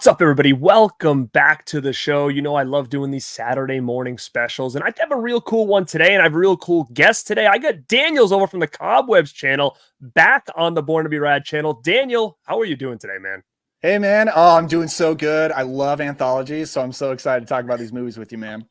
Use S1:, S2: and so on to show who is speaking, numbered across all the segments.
S1: What's up, everybody? Welcome back to the show. You know, I love doing these Saturday morning specials, and I have a real cool one today, and I have a real cool guest today. I got Daniel's over from the Cobwebs channel back on the Born to Be Rad channel. Daniel, how are you doing today, man?
S2: Hey, man. Oh, I'm doing so good. I love anthologies, so I'm so excited to talk about these movies with you, man.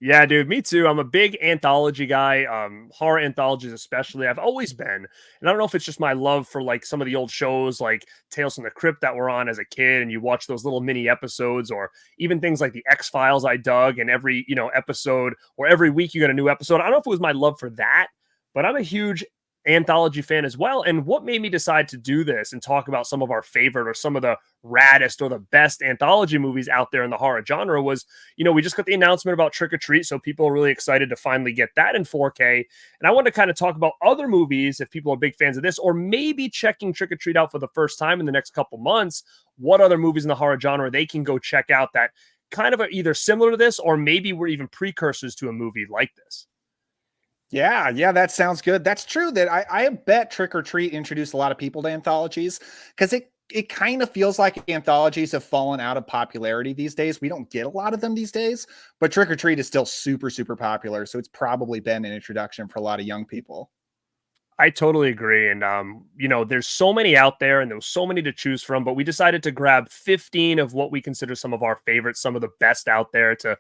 S1: Yeah, dude, me too. I'm a big anthology guy, horror anthologies especially. I've always been. And I don't know if it's just my love for like some of the old shows like Tales from the Crypt that were on as a kid, and you watch those little mini episodes, or even things like the X-Files I dug, and every, episode or every week you got a new episode. I don't know if it was my love for that, but I'm a huge anthology fan as well. And what made me decide to do this and talk about some of our favorite or some of the raddest or the best anthology movies out there in the horror genre was, we just got the announcement about Trick or Treat, so people are really excited to finally get that in 4K. And I wanted to kind of talk about other movies if people are big fans of this, or maybe checking Trick or Treat out for the first time in the next couple months. What other movies in the horror genre they can go check out that kind of are either similar to this, or maybe were even precursors to a movie like this.
S2: Yeah, that sounds good. That's true that I bet Trick or Treat introduced a lot of people to anthologies because it kind of feels like anthologies have fallen out of popularity these days. We don't get a lot of them these days, but Trick or Treat is still super, super popular. So it's probably been an introduction for a lot of young people.
S1: I totally agree. And, there's so many out there and there's so many to choose from, but we decided to grab 15 of what we consider some of our favorites, some of the best out there to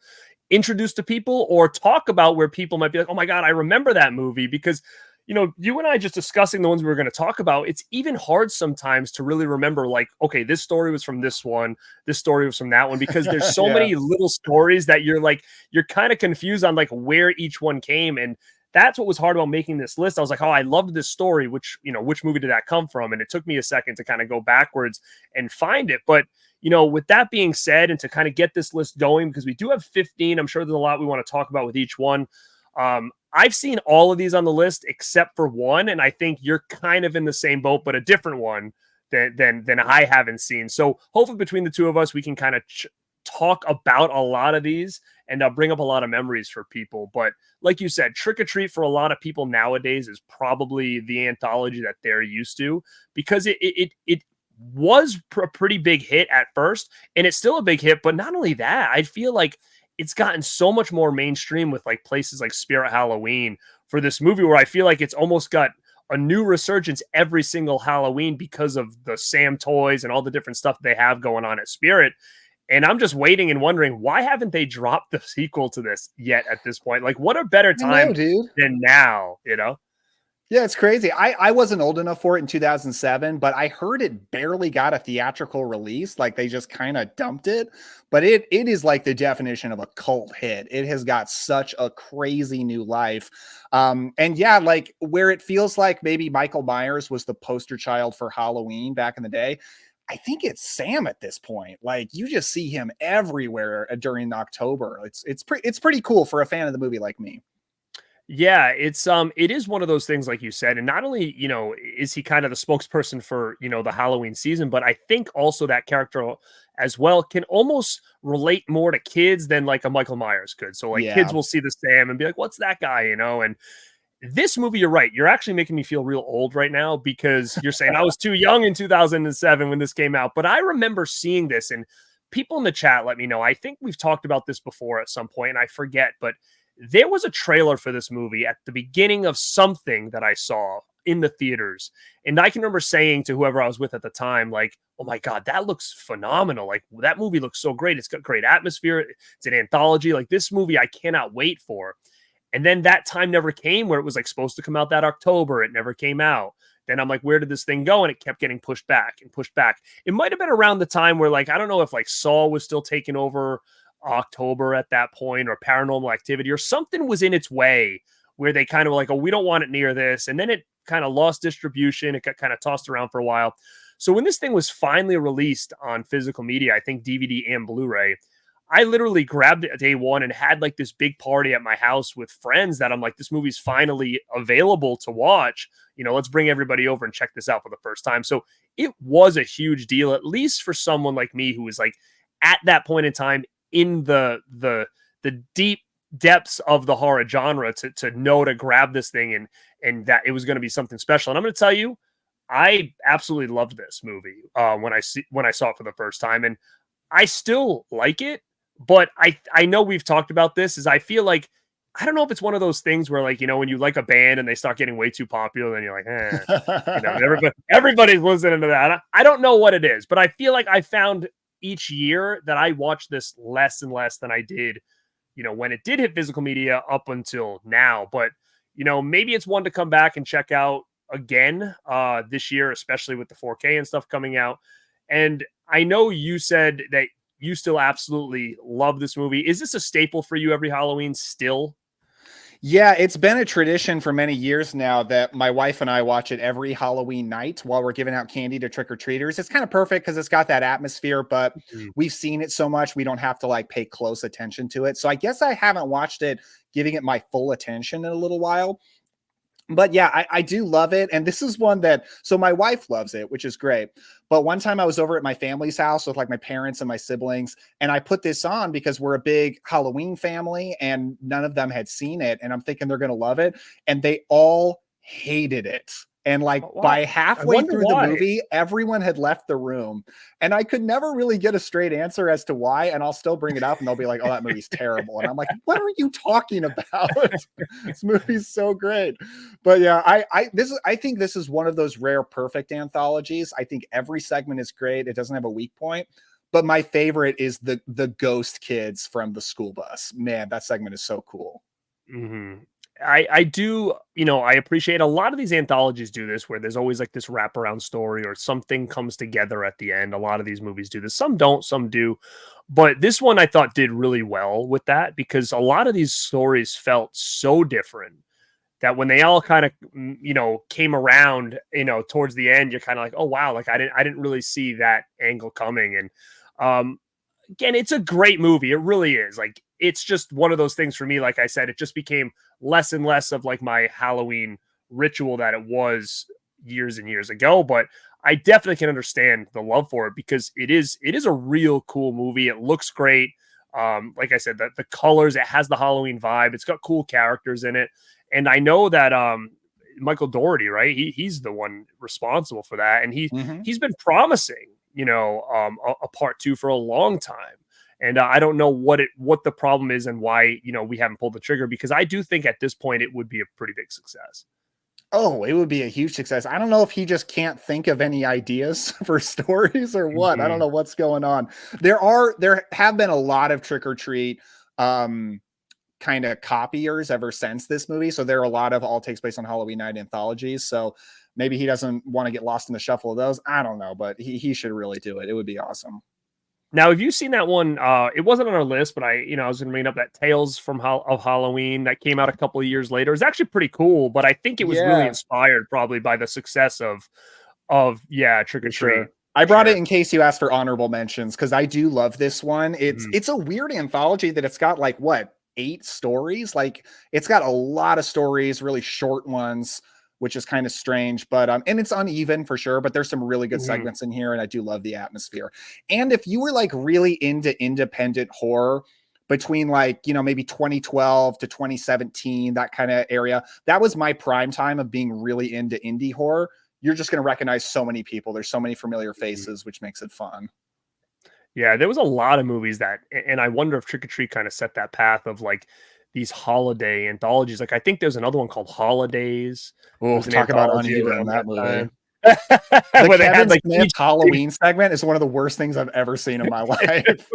S1: introduce to people or talk about where people might be like, oh my God, I remember that movie. Because, you and I just discussing the ones we were going to talk about, it's even hard sometimes to really remember, like, okay, this story was from this one, this story was from that one, because there's so
S2: Yeah.
S1: many little stories that you're kind of confused on like where each one came. And that's what was hard about making this list. I was like, oh, I loved this story. Which movie did that come from? And it took me a second to kind of go backwards and find it. But, with that being said, and to kind of get this list going, because we do have 15, I'm sure there's a lot we want to talk about with each one. I've seen all of these on the list except for one. And I think you're kind of in the same boat, but a different one than I haven't seen. So hopefully between the two of us, we can kind of talk about a lot of these and bring up a lot of memories for people. But like you said, Trick or Treat for a lot of people nowadays is probably the anthology that they're used to, because it was a pretty big hit at first, and it's still a big hit. But not only that, I feel like it's gotten so much more mainstream with like places like Spirit Halloween for this movie, where I feel like it's almost got a new resurgence every single Halloween because of the Sam toys and all the different stuff they have going on at Spirit. And I'm just waiting and wondering, why haven't they dropped the sequel to this yet at this point? Like, what a better
S2: I know,
S1: time
S2: dude.
S1: than now,
S2: Yeah, it's crazy. I wasn't old enough for it in 2007, but I heard it barely got a theatrical release. Like they just kind of dumped it. But it is like the definition of a cult hit. It has got such a crazy new life. And yeah, like where it feels like maybe Michael Myers was the poster child for Halloween back in the day, I think it's Sam at this point. Like you just see him everywhere during October. It's pretty cool for a fan of the movie like me.
S1: Yeah, it is one of those things like you said. And not only, is he kind of the spokesperson for, the Halloween season, but I think also that character as well can almost relate more to kids than like a Michael Myers could. So like kids
S2: Yeah.
S1: will see the Sam and be like, what's that guy, And this movie, you're right. You're actually making me feel real old right now, because you're saying I was too young in 2007 when this came out. But I remember seeing this, and people in the chat let me know. I think we've talked about this before at some point, and I forget, but there was a trailer for this movie at the beginning of something that I saw in the theaters. And I can remember saying to whoever I was with at the time, like, oh my God, that looks phenomenal. Like that movie looks so great. It's got great atmosphere. It's an anthology. Like this movie, I cannot wait for. And then that time never came, where it was like supposed to come out that October. It never came out. Then I'm like, where did this thing go? And it kept getting pushed back and pushed back. It might have been around the time where, like, I don't know if like Saw was still taking over October at that point, or Paranormal Activity, or something was in its way where they kind of like, oh, we don't want it near this. And then it kind of lost distribution. It got kind of tossed around for a while. So when this thing was finally released on physical media, I think DVD and Blu-ray, I literally grabbed it day one and had like this big party at my house with friends that I'm like, this movie's finally available to watch. Let's bring everybody over and check this out for the first time. So it was a huge deal, at least for someone like me who was like at that point in time in the deep depths of the horror genre to know to grab this thing and that it was going to be something special. And I'm going to tell you, I absolutely loved this movie when I saw it for the first time, and I still like it. But I know we've talked about this. Is I feel like I don't know if it's one of those things where like when you like a band and they start getting way too popular, then you're like, everybody's listening to that. I don't know what it is, but I feel like I found each year that I watched this less and less than I did, when it did hit physical media up until now. But maybe it's one to come back and check out again this year, especially with the 4K and stuff coming out. And I know you said that you still absolutely love this movie. Is this a staple for you every Halloween still?
S2: Yeah, it's been a tradition for many years now that my wife and I watch it every Halloween night while we're giving out candy to trick-or-treaters. It's kind of perfect because it's got that atmosphere, but we've seen it so much we don't have to like pay close attention to it. So I guess I haven't watched it giving it my full attention in a little while. But yeah, I do love it. And this is one that, so my wife loves it, which is great. But one time I was over at my family's house with like my parents and my siblings, and I put this on because we're a big Halloween family and none of them had seen it. And I'm thinking they're going to love it. And they all hated it. And like by halfway through the movie, everyone had left the room. And I could never really get a straight answer as to why. And I'll still bring it up and they'll be like, oh, that movie's terrible. And I'm like, what are you talking about? This movie's so great. But yeah, I think this is one of those rare perfect anthologies. I think every segment is great. It doesn't have a weak point. But my favorite is the ghost kids from the school bus. Man, that segment is so cool.
S1: Mm-hmm. I do, I appreciate a lot of these anthologies do this where there's always like this wraparound story or something comes together at the end. A lot of these movies do this. Some don't, some do. But this one I thought did really well with that because a lot of these stories felt so different that when they all kind of, came around, towards the end, you're kind of like, oh, wow, like I didn't really see that angle coming. And again, it's a great movie. It really is. Like, it's just one of those things for me. Like I said, it just became less and less of like my Halloween ritual that it was years and years ago. But I definitely can understand the love for it because it is a real cool movie. It looks great. Like I said, the colors, it has the Halloween vibe. It's got cool characters in it. And I know that Michael Dougherty, right? He's the one responsible for that. And he's been promising, a part 2 for a long time. And I don't know what the problem is and why, we haven't pulled the trigger, because I do think at this point it would be a pretty big success.
S2: Oh, it would be a huge success. I don't know if he just can't think of any ideas for stories or what. I don't know what's going on. There have been a lot of Trick or Treat kind of copiers ever since this movie. So there are a lot of all takes place on Halloween night anthologies. So maybe he doesn't want to get lost in the shuffle of those. I don't know, but he should really do it. It would be awesome.
S1: Now, have you seen that one? It wasn't on our list, but I was going to bring up that Tales of Halloween that came out a couple of years later. It's actually pretty cool, but I think it was really inspired probably by the success of Trick or Treat.
S2: Sure. I brought it in case you asked for honorable mentions because I do love this one. It's a weird anthology that it's got like 8 stories. Like it's got a lot of stories, really short ones, which is kind of strange, but and it's uneven for sure, but there's some really good segments in here, and I do love the atmosphere. And if you were like really into independent horror between like, maybe 2012 to 2017, that kind of area, that was my prime time of being really into indie horror. You're just going to recognize so many people. There's so many familiar faces, which makes it fun.
S1: Yeah, there was a lot of movies that, and I wonder if Trick or Treat kind of set that path of like these holiday anthologies. Like I think there's another one called Holidays.
S2: Oh, talk about uneven, that movie.
S1: The
S2: Kevin Smith Halloween segment is one of the worst things I've ever seen in my life.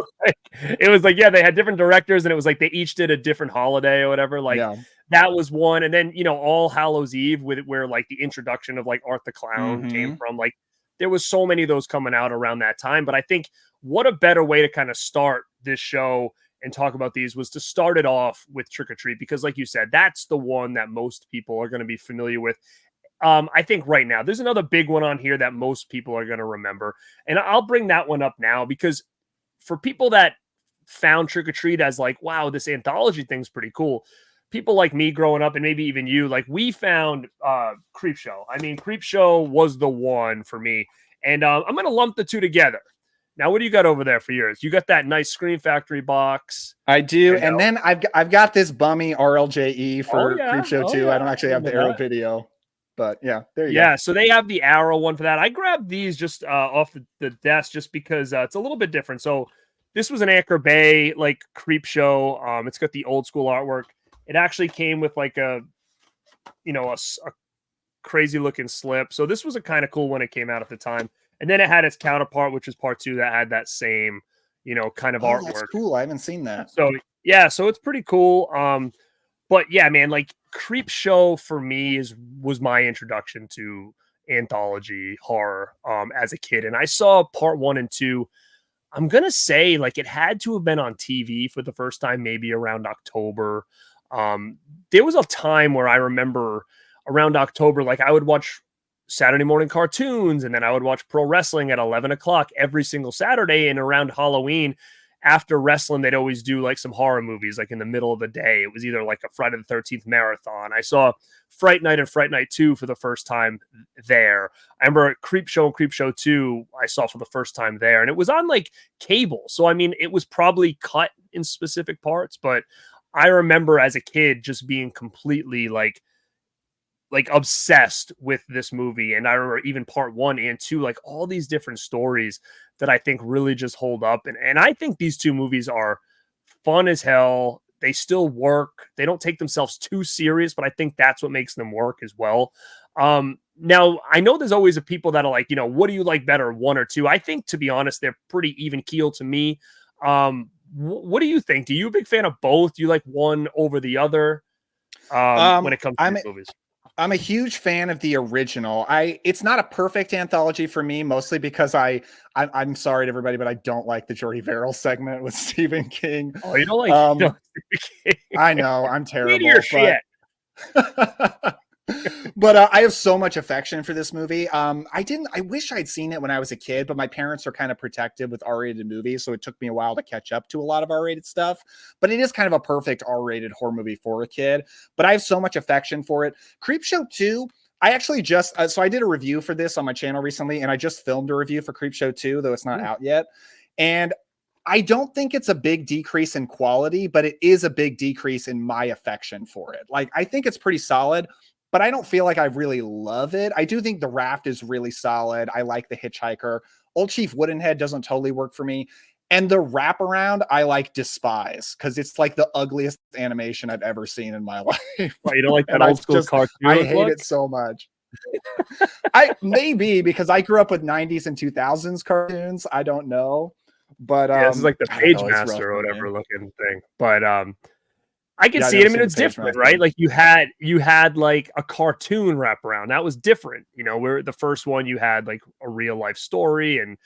S1: It was like, they had different directors, and it was like they each did a different holiday or whatever. Like that was one, and then All Hallows Eve where like the introduction of like Art the Clown came from. Like there was so many of those coming out around that time. But I think what a better way to kind of start this show and talk about these was to start it off with Trick or Treat, because like you said, that's the one that most people are going to be familiar with. I think right now there's another big one on here that most people are going to remember. And I'll bring that one up now because for people that found Trick or Treat as like, wow, this anthology thing's pretty cool. People like me growing up, and maybe even you, like we found Creepshow. I mean, Creepshow was the one for me. And I'm going to lump the two together. Now, what do you got over there for yours? You got that nice Scream Factory box.
S2: I do. And then I've got this bummy RLJE for Creepshow too. I don't actually have the Arrow video. But yeah, there you
S1: Yeah,
S2: go.
S1: so they have the Arrow one for that. I grabbed these just off the desk just because it's a little bit different. So this was an Anchor Bay like Creepshow. It's got the old school artwork. It actually came with like a a crazy looking slip. So this was a kind of cool when it came out at the time. And then it had its counterpart, which was part 2, that had that same kind of
S2: Oh, that's
S1: artwork.
S2: cool. I haven't seen that.
S1: So yeah, so it's pretty cool. But yeah, man, like Creepshow for me was my introduction to anthology horror as a kid. And I saw part 1 and 2. I'm gonna say like it had to have been on TV for the first time, maybe around October. There was a time where I remember around October, like I would watch Saturday morning cartoons, and then I would watch pro wrestling at 11 o'clock every single Saturday. And around Halloween, after wrestling, they'd always do like some horror movies, like in the middle of the day. It was either like a Friday the 13th marathon. I saw Fright Night and Fright Night 2 for the first time there. I remember Creepshow and Creepshow 2 I saw for the first time there. And it was on like cable. So, I mean, it was probably cut in specific parts, but I remember as a kid just being completely like obsessed with this movie. And I remember even part 1 and 2, like all these different stories that I think really just hold up. And I think these two movies are fun as hell. They still work. They don't take themselves too serious, but I think that's what makes them work as well. Now I know there's always a people that are like, what do you like better, 1 or 2? I think, to be honest, they're pretty even keel to me. What do you think? Are you a big fan of both? Do you like one over the other when it comes to these movies?
S2: I'm a huge fan of the original. It's not a perfect anthology for me, mostly because I'm sorry to everybody, but I don't like the Jordy Verrill segment with Stephen King.
S1: Oh, you don't like Stephen King?
S2: I know, I'm terrible.
S1: Your shit.
S2: But I have so much affection for this movie. I wish I'd seen it when I was a kid, but my parents are kind of protective with R-rated movies, so it took me a while to catch up to a lot of R-rated stuff. But it is kind of a perfect R-rated horror movie for a kid. But I have so much affection for it. Creepshow 2, I actually just so I did a review for this on my channel recently, and I just filmed a review for Creepshow 2, though it's not out yet. And I don't think it's a big decrease in quality, but it is a big decrease in my affection for it. Like, I think it's pretty solid, but I don't feel like I really love it. I do think The Raft is really solid. I like The Hitchhiker. Old Chief Woodenhead doesn't totally work for me. And the wraparound, I despise, because it's like the ugliest animation I've ever seen in my life.
S1: Well, you don't like that old school cartoon?
S2: I hate it so much. Maybe because I grew up with 90s and 2000s cartoons. I don't know. But
S1: yeah, this is like the Page Master or whatever looking thing. But I can see it. I mean, it's different, right? Like you had like a cartoon wraparound. That was different. Where the first one you had like a real life story and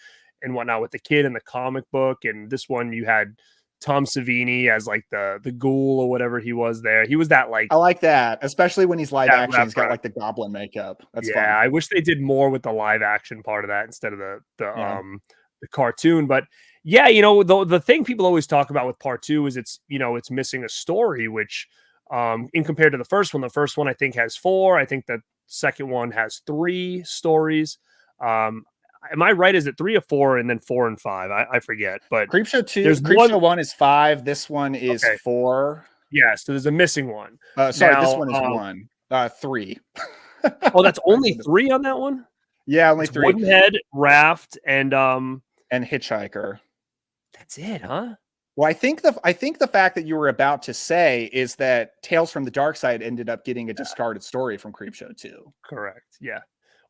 S1: whatnot with the kid in the comic book, and this one you had Tom Savini as like the ghoul or whatever he was there. He was that like,
S2: I like that, especially when he's live action. He's got like the goblin makeup. That's fun.
S1: I wish they did more with the live action part of that instead of the cartoon. But yeah, the thing people always talk about with part 2 is it's missing a story, which in compared to the first one I think has 4. I think the second one has 3 stories. Am I right? Is it 3 or 4 and then 4 and 5? I forget. But
S2: Creepshow 2, Creepshow 1 is 5. This one is 4.
S1: Yeah, so there's a missing one.
S2: Sorry, this one is 1. 3.
S1: Oh, that's only 3 on that one?
S2: Yeah, only 3.
S1: Woodenhead, Raft, and
S2: Hitchhiker.
S1: That's it, huh?
S2: Well, I think the fact that you were about to say is that Tales from the Darkside ended up getting a discarded story from Creepshow 2.
S1: Correct. Yeah.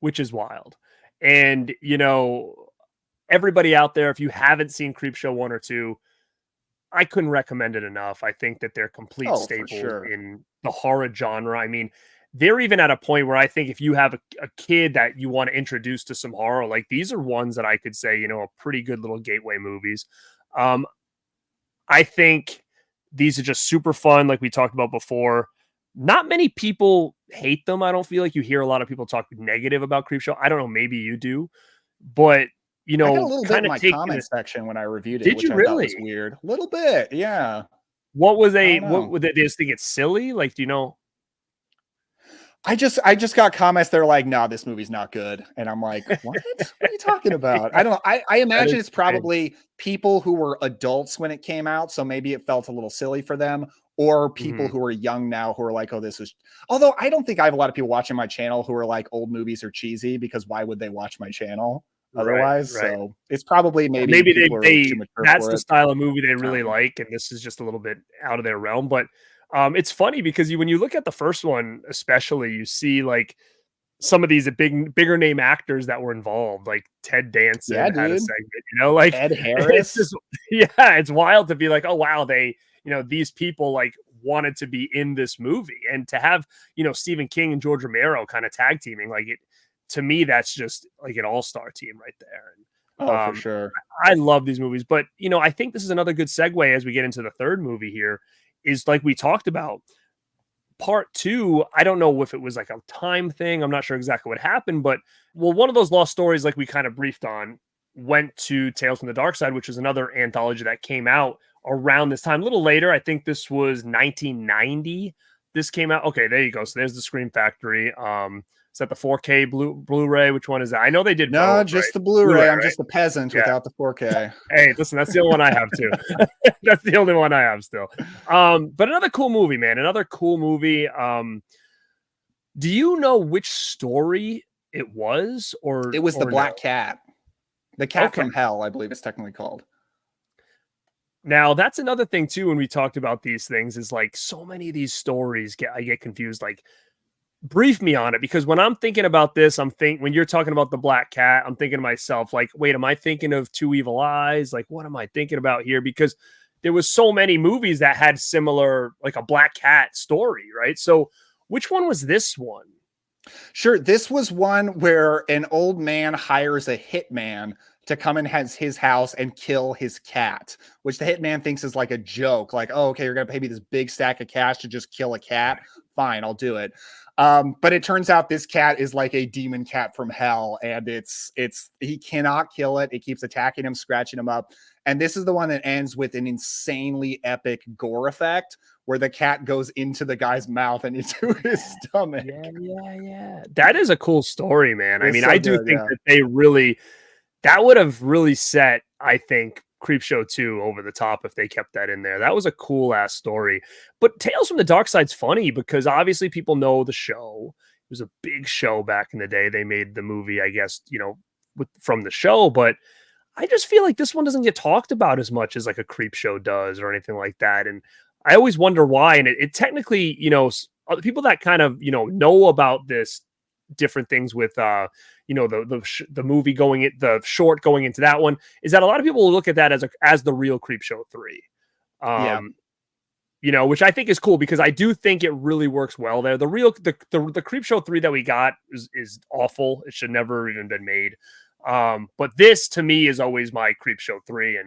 S1: Which is wild. And everybody out there, if you haven't seen Creepshow 1 or 2, I couldn't recommend it enough. I think that they're complete staples in the horror genre. I mean, they're even at a point where I think if you have a kid that you want to introduce to some horror, like these are ones that I could say, are pretty good little gateway movies. I think these are just super fun. Like we talked about before, not many people hate them. I don't feel like you hear a lot of people talk negative about Creepshow. I don't know. Maybe you do, but
S2: I got a little bit in my comment section when I reviewed it.
S1: Did you really?
S2: I thought was weird. A little bit. Yeah.
S1: What was what would they just think it's silly? Like, do you know?
S2: I just got comments that are like, no, this movie's not good. And I'm like, what? What are you talking about? I don't know. I imagine it's probably people who were adults when it came out. So maybe it felt a little silly for them, or people
S1: Mhm.
S2: who are young now who are like, oh, this is, although I don't think I have a lot of people watching my channel who are like old movies are cheesy, because why would they watch my channel
S1: Right,
S2: otherwise?
S1: right.
S2: So it's probably
S1: Or
S2: maybe
S1: maybe
S2: people are too
S1: they
S2: mature
S1: that's
S2: for
S1: the
S2: it.
S1: style of movie they
S2: I don't
S1: really
S2: know.
S1: like, and this is just a little bit out of their realm, but, it's funny because when you look at the first one, especially, you see, like, some of these bigger name actors that were involved, like Ted
S2: Yeah,
S1: Danson had a
S2: dude.
S1: segment, like,
S2: Ed
S1: it's
S2: Harris.
S1: just yeah, it's wild to be like, "Oh, wow, these people, like, wanted to be in this movie," and to have, Stephen King and George Romero kinda tag teaming, like, it to me, that's just, like, an all-star team right there, and,
S2: Oh, for sure.
S1: I love these movies, but, I think this is another good segue as we get into the third movie here, is like we talked about, part two, I don't know if it was like a time thing. I'm not sure exactly what happened, but one of those lost stories, like we kind of briefed on, went to Tales from the Dark Side, which is another anthology that came out around this time. A little later, I think this was 1990. This came out. Okay, there you go. So there's the Scream Factory. Is that the 4K Blu-ray? Which one is that? I know they did
S2: No,
S1: both, right?
S2: just the Blu-ray.
S1: Blu-ray,
S2: I'm
S1: right?
S2: just a peasant
S1: Yeah.
S2: without the 4K.
S1: Hey, listen, that's the only one I have too. That's the only one I have still. But another cool movie, man. Another cool movie. Do you know which story it was,
S2: It was the
S1: or no?
S2: Black Cat. The Cat
S1: Okay.
S2: from Hell, I believe it's technically called.
S1: Now that's another thing too. When we talked about these things, is like so many of these stories I get confused. Like, brief me on it, because when I'm thinking about this, when you're talking about the Black Cat, I'm thinking to myself, like, wait, am I thinking of Two Evil Eyes? Like, what am I thinking about here? Because there was so many movies that had similar, like a Black Cat story, right? So which one was this one?
S2: Sure. This was one where an old man hires a hitman to come in his house and kill his cat, which the hitman thinks is like a joke. Like, oh, okay, you're going to pay me this big stack of cash to just kill a cat. Fine, I'll do it. But it turns out this cat is like a demon cat from hell, and he cannot kill it. It keeps attacking him, scratching him up. And this is the one that ends with an insanely epic gore effect where the cat goes into the guy's mouth and into his stomach.
S1: Yeah. That is a cool story, man. I
S2: It's
S1: mean,
S2: so
S1: I do
S2: good,
S1: think
S2: yeah.
S1: that would have really set, I think, Creepshow 2 over the top if they kept that in there. That was a cool ass story. But Tales from the Dark Side's funny because obviously people know the show. It was a big show back in the day. They made the movie, I guess, from the show, but I just feel like this one doesn't get talked about as much as like a Creepshow does or anything like that. And I always wonder why. And it technically, other people that kind of, know about this different things with the movie the short going into that one, is that a lot of people will look at that as the real Creepshow 3.
S2: Yeah.
S1: Which I think is cool because I do think it really works well there. The Creepshow 3 that we got is awful. It should never even been made. But this to me is always my Creepshow 3.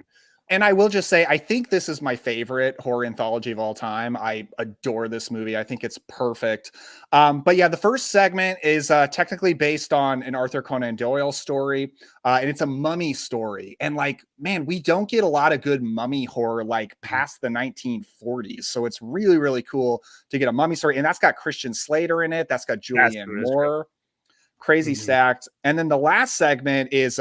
S2: And I will just say, I think this is my favorite horror anthology of all time. I adore this movie. I think it's perfect. But yeah, the first segment is technically based on an Arthur Conan Doyle story. And it's a mummy story. And like, man, we don't get a lot of good mummy horror like past the 1940s. So it's really, really cool to get a mummy story. And that's got Christian Slater in it. That's got Julianne Moore. Crazy stacked. And then the last segment is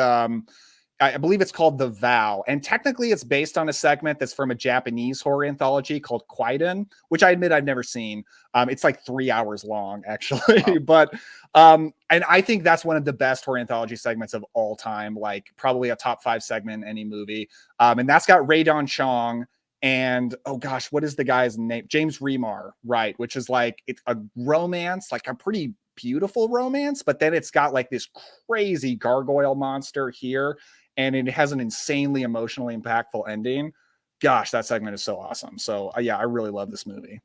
S2: I believe it's called The Vow. And technically it's based on a segment that's from a Japanese horror anthology called Kwaidan, which I admit I've never seen. It's like 3 hours long, actually.
S1: Wow.
S2: But and I think that's one of the best horror anthology segments of all time, like probably a top 5 segment in any movie. And that's got Ray Don Chong and oh gosh, what is the guy's name? James Remar, right? Which is like it's a romance, like a pretty beautiful romance, but then it's got like this crazy gargoyle monster here, and it has an insanely emotionally impactful ending. Gosh, that segment is so awesome. So yeah, I really love this movie.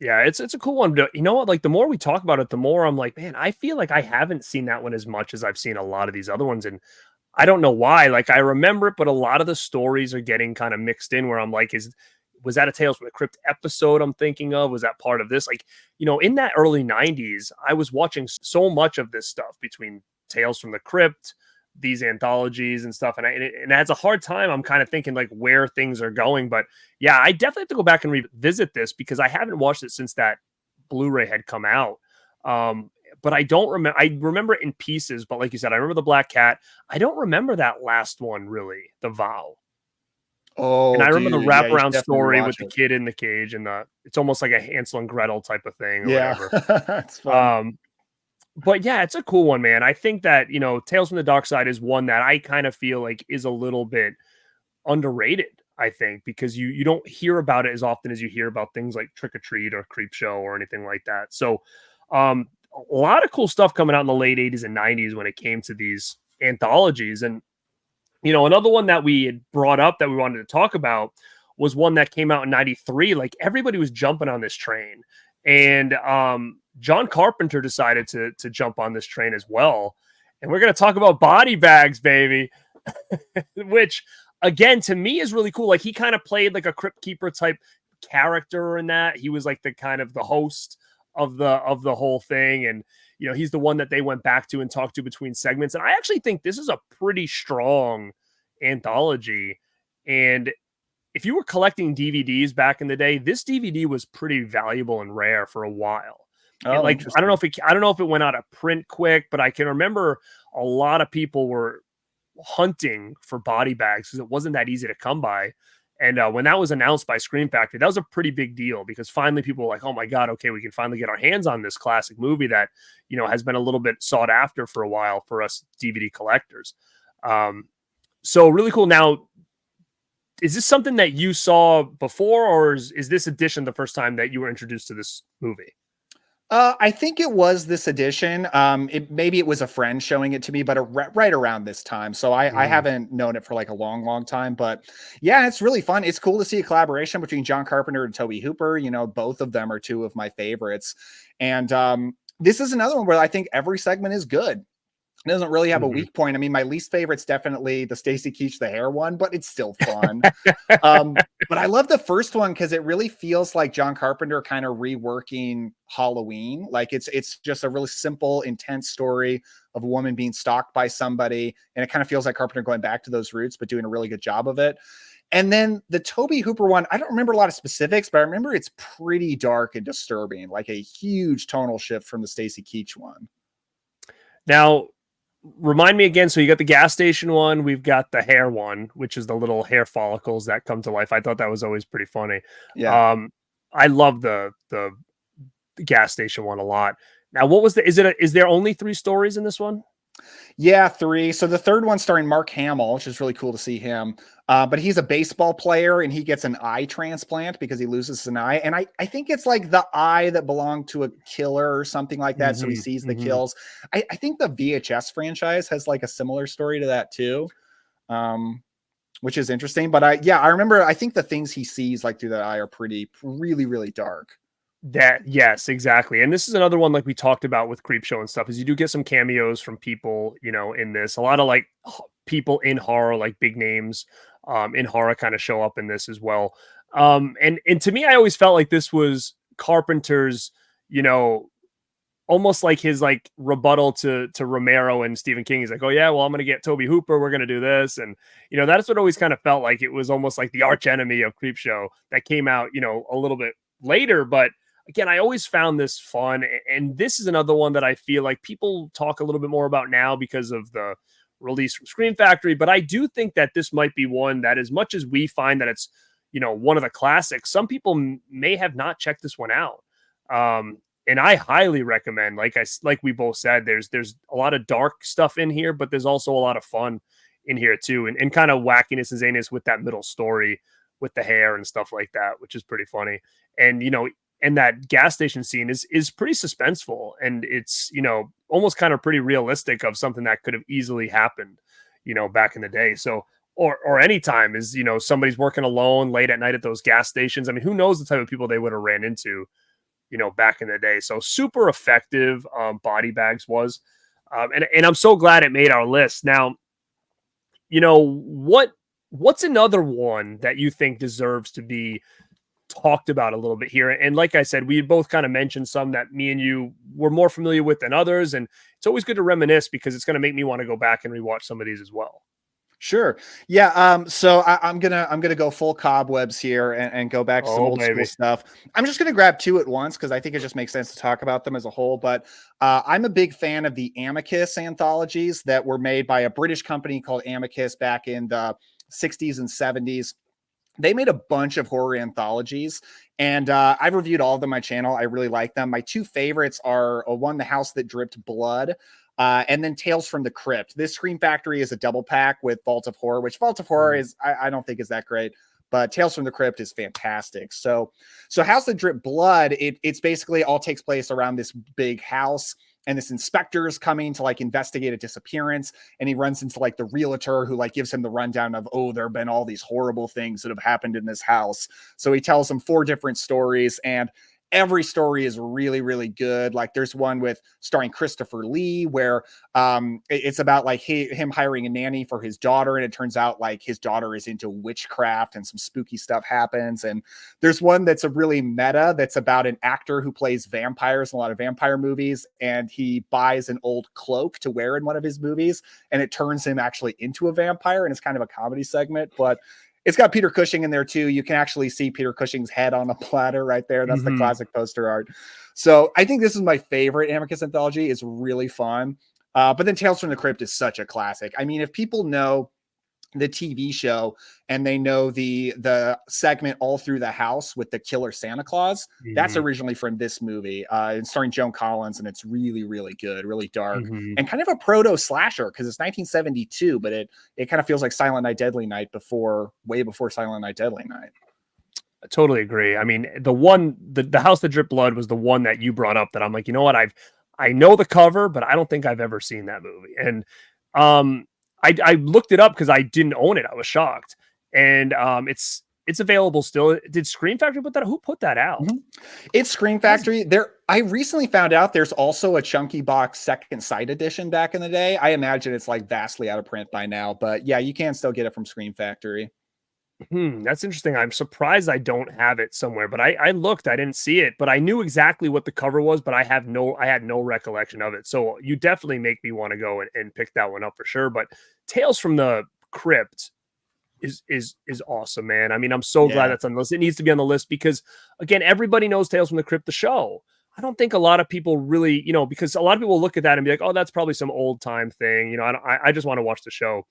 S1: Yeah, it's a cool one. You know what? Like the more we talk about it, the more I'm like, man, I feel like I haven't seen that one as much as I've seen a lot of these other ones, and I don't know why. Like I remember it, but a lot of the stories are getting kind of mixed in. Where I'm like, was that a Tales from the Crypt episode I'm thinking of? Was that part of this? Like, in that early 90s, I was watching so much of this stuff between Tales from the Crypt, these anthologies and stuff. And it has a hard time. I'm kind of thinking like where things are going. But yeah, I definitely have to go back and revisit this because I haven't watched it since that Blu-ray had come out. But I don't remember. I remember it in pieces. But like you said, I remember the Black Cat. I don't remember that last one really, The Vow. And
S2: Oh,
S1: I remember the
S2: dude. Yeah, you should
S1: wraparound
S2: definitely
S1: story
S2: watch
S1: with the
S2: it.
S1: kid in the cage, and it's almost like a Hansel and Gretel type of thing or
S2: Yeah,
S1: whatever.
S2: it's fun.
S1: Um, but yeah, it's a cool one, man. I think that, Tales from the Dark Side is one that I kind of feel like is a little bit underrated, I think, because you don't hear about it as often as you hear about things like Trick or Treat or Creepshow or anything like that. So, a lot of cool stuff coming out in the late 80s and 90s when it came to these anthologies. And, another one that we had brought up that we wanted to talk about was one that came out in 93. Like everybody was jumping on this train. And John Carpenter decided to jump on this train as well. And we're going to talk about body bags, baby, which again, to me is really cool. Like he kind of played like a Crypt Keeper type character in that. He was like the kind of the host of the whole thing. And, he's the one that they went back to and talked to between segments. And I actually think this is a pretty strong anthology. And if you were collecting DVDs back in the day, this DVD was pretty valuable and rare for a while.
S2: Oh,
S1: Like I
S2: interesting.
S1: don't know if it went out of print quick, but I can remember a lot of people were hunting for body bags because it wasn't that easy to come by. And when that was announced by Scream Factory, that was a pretty big deal because finally people were like, oh my God, okay, we can finally get our hands on this classic movie that, has been a little bit sought after for a while for us DVD collectors. So really cool. Now, is this something that you saw before, or is this edition the first time that you were introduced to this movie?
S2: I think it was this edition. Maybe it was a friend showing it to me, but right around this time. So I haven't known it for like a long, long time. But yeah, it's really fun. It's cool to see a collaboration between John Carpenter and Tobe Hooper. Both of them are two of my favorites. And this is another one where I think every segment is good. It doesn't really have a weak point. I mean, my least favorite's definitely the Stacy Keach the hair one, but it's still fun. But I love the first one because it really feels like John Carpenter kind of reworking Halloween. Like it's just a really simple, intense story of a woman being stalked by somebody, and it kind of feels like Carpenter going back to those roots, but doing a really good job of it. And then the Tobe Hooper one, I don't remember a lot of specifics, but I remember it's pretty dark and disturbing, like a huge tonal shift from the Stacy Keach one.
S1: Now, remind me again. So you got the gas station one. We've got the hair one, which is the little hair follicles that come to life. I thought that was always pretty funny.
S2: Yeah.
S1: I love the gas station one a lot. Now, what was is there only 3 stories in this one?
S2: Yeah, 3. So the third one starring Mark Hamill, which is really cool to see him. But he's a baseball player and he gets an eye transplant because he loses an eye. And I think it's like the eye that belonged to a killer or something like that. So he sees the kills. I think the VHS franchise has like a similar story to that too, which is interesting. But I remember, I think the things he sees like through that eye are really, really dark.
S1: Yes, exactly. And this is another one like we talked about with Creepshow and stuff is you do get some cameos from people, in this. A lot of like people in horror, like big names in horror kind of show up in this as well. And to me, I always felt like this was Carpenter's, almost like his like rebuttal to Romero and Stephen King. He's like, oh yeah, well, I'm going to get Tobe Hooper. We're going to do this. And, that's what always kind of felt like it was almost like the arch enemy of Creepshow that came out, a little bit later. But again, I always found this fun. And this is another one that I feel like people talk a little bit more about now because of the release from Scream Factory. But I do think that this might be one that, as much as we find that it's, one of the classics, some people may have not checked this one out. And I highly recommend, like we both said, there's a lot of dark stuff in here, but there's also a lot of fun in here too. And kind of wackiness and zaniness with that middle story with the hair and stuff like that, which is pretty funny. And, and that gas station scene is pretty suspenseful, and it's, almost kind of pretty realistic of something that could have easily happened, back in the day. So, or anytime is, somebody's working alone late at night at those gas stations. I mean, who knows the type of people they would have ran into, back in the day. So super effective. Body bags was, and I'm so glad it made our list. Now, what's another one that you think deserves to be talked about a little bit here? And like I said, we both kind of mentioned some that me and you were more familiar with than others, and it's always good to reminisce because it's going to make me want to go back and rewatch some of these as well.
S2: Sure. Yeah. So I'm gonna go full cobwebs here and go back to some old school stuff. I'm just gonna grab 2 at once because I think it just makes sense to talk about them as a whole. But I'm a big fan of the Amicus anthologies that were made by a British company called Amicus back in the 60s and 70s. They made a bunch of horror anthologies, and I've reviewed all of them on my channel. I really like them. My two favorites are one, The House That Dripped Blood, and then Tales from the Crypt. This Scream Factory is a double pack with Vault of Horror, which Vault of Horror is, I don't think is that great, but Tales from the Crypt is fantastic. So House That Dripped Blood, it's basically all takes place around this big house, and this inspector is coming to like investigate a disappearance, and he runs into like the realtor who like gives him the rundown of, oh, there have been all these horrible things that have happened in this house. So he tells him 4 different stories, and every story is really, really good. Like there's one with starring Christopher Lee where it's about like him hiring a nanny for his daughter, and it turns out like his daughter is into witchcraft and some spooky stuff happens. And there's one that's a really meta that's about an actor who plays vampires in a lot of vampire movies, and he buys an old cloak to wear in one of his movies, and it turns him actually into a vampire, and it's kind of a comedy segment, but it's got Peter Cushing in there too. You can actually see Peter Cushing's head on a platter right there. That's the classic poster art. So I think this is my favorite Amicus anthology. It's really fun. But then Tales from the Crypt is such a classic. I mean, if people know the TV show and they know the segment All Through the House with the killer Santa Claus, that's originally from this movie. It's starring Joan Collins, and it's really, really good, really dark, and kind of a proto slasher because it's 1972, but it kind of feels like Silent Night, Deadly Night way before Silent Night, Deadly Night.
S1: I totally agree. I mean, the House That Dripped Blood was the one that you brought up that I'm like, you know what? I know the cover, but I don't think I've ever seen that movie. And I looked it up because I didn't own it. I was shocked. And it's available still. Did Scream Factory put that? Who put that out?
S2: It's Scream Factory. I recently found out there's also a Chunky Box Second Sight edition back in the day. I imagine it's like vastly out of print by now, but yeah, you can still get it from Scream Factory.
S1: That's interesting. I'm surprised I don't have it somewhere, but I looked, I didn't see it, but I knew exactly what the cover was, but I had no recollection of it. So you definitely make me want to go and pick that one up for sure. But Tales from the Crypt is awesome, man. I mean, I'm so glad that's on the list. It needs to be on the list because again, everybody knows Tales from the Crypt, the show. I don't think a lot of people really, because a lot of people look at that and be like, oh, that's probably some old time thing. I just want to watch the show.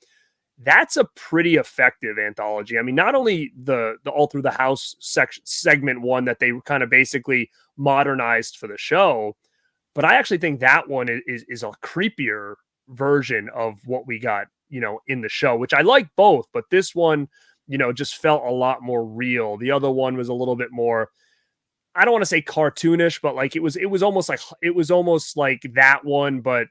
S1: That's a pretty effective anthology. I mean, not only the All Through the House segment one that they kind of basically modernized for the show, but I actually think that one is a creepier version of what we got, in the show, which I like both, but this one, just felt a lot more real. The other one was a little bit more, I don't want to say cartoonish, but like it was almost like that one, but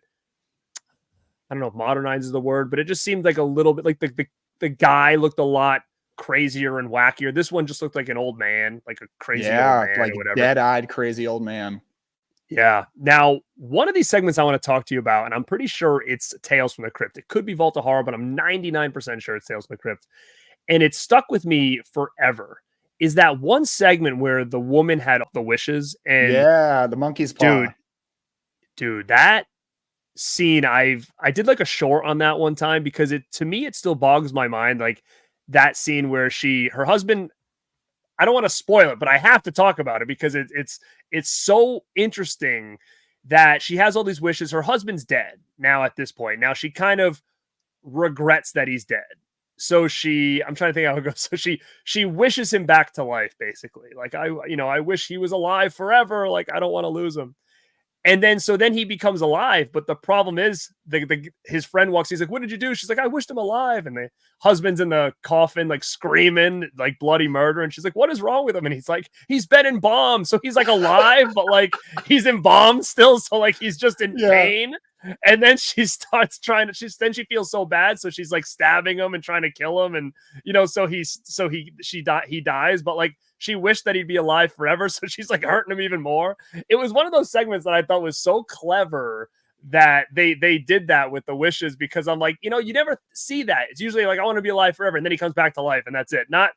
S1: I don't know if modernize is the word, but it just seemed like a little bit like the guy looked a lot crazier and wackier. This one just looked like an old man, like a crazy old man,
S2: like
S1: or whatever.
S2: Dead-eyed crazy old man.
S1: Yeah. Now, one of these segments I want to talk to you about, and I'm pretty sure it's Tales from the Crypt. It could be Vault of Horror, but I'm 99% sure it's Tales from the Crypt. And it stuck with me forever. Is that one segment where the woman had the wishes and
S2: the monkey's paw.
S1: Dude, that scene, I did like a short on that one time because to me it still bogs my mind, like that scene where her husband, I don't want to spoil it, but I have to talk about it because it's so interesting that she has all these wishes. Her husband's dead now at this point. Now she kind of regrets that he's dead. So I'm trying to think how it goes. So she wishes him back to life, basically. Like I wish he was alive forever. Like I don't want to lose him. And then he becomes alive. But the problem is his friend walks. He's like, what did you do? She's like, I wished him alive. And the husband's in the coffin, like screaming, like bloody murder. And she's like, what is wrong with him? And he's like, he's been embalmed. So he's like alive, but like he's embalmed still. So like he's just in pain. And then she starts then she feels so bad. So she's like stabbing him and trying to kill him. And, so he dies, but like, she wished that he'd be alive forever. So she's like hurting him even more. It was one of those segments that I thought was so clever that they did that with the wishes, because I'm like, you never see that. It's usually like, I want to be alive forever. And then he comes back to life and that's it. Not,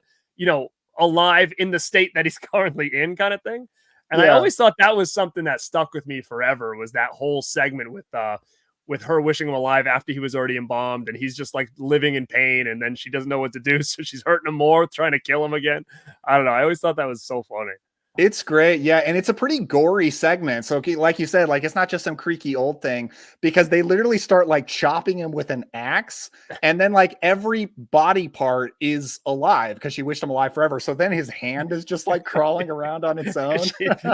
S1: alive in the state that he's currently in kind of thing. And I always thought that was something that stuck with me forever, was that whole segment with her wishing him alive after he was already embalmed, and he's just like living in pain, and then she doesn't know what to do. So she's hurting him more, trying to kill him again. I don't know. I always thought that was so funny.
S2: It's great. Yeah. And it's a pretty gory segment. So, okay, like you said, like it's not just some creaky old thing because they literally start like chopping him with an axe. And then like every body part is alive because she wished him alive forever. So then his hand is just like crawling around on its own.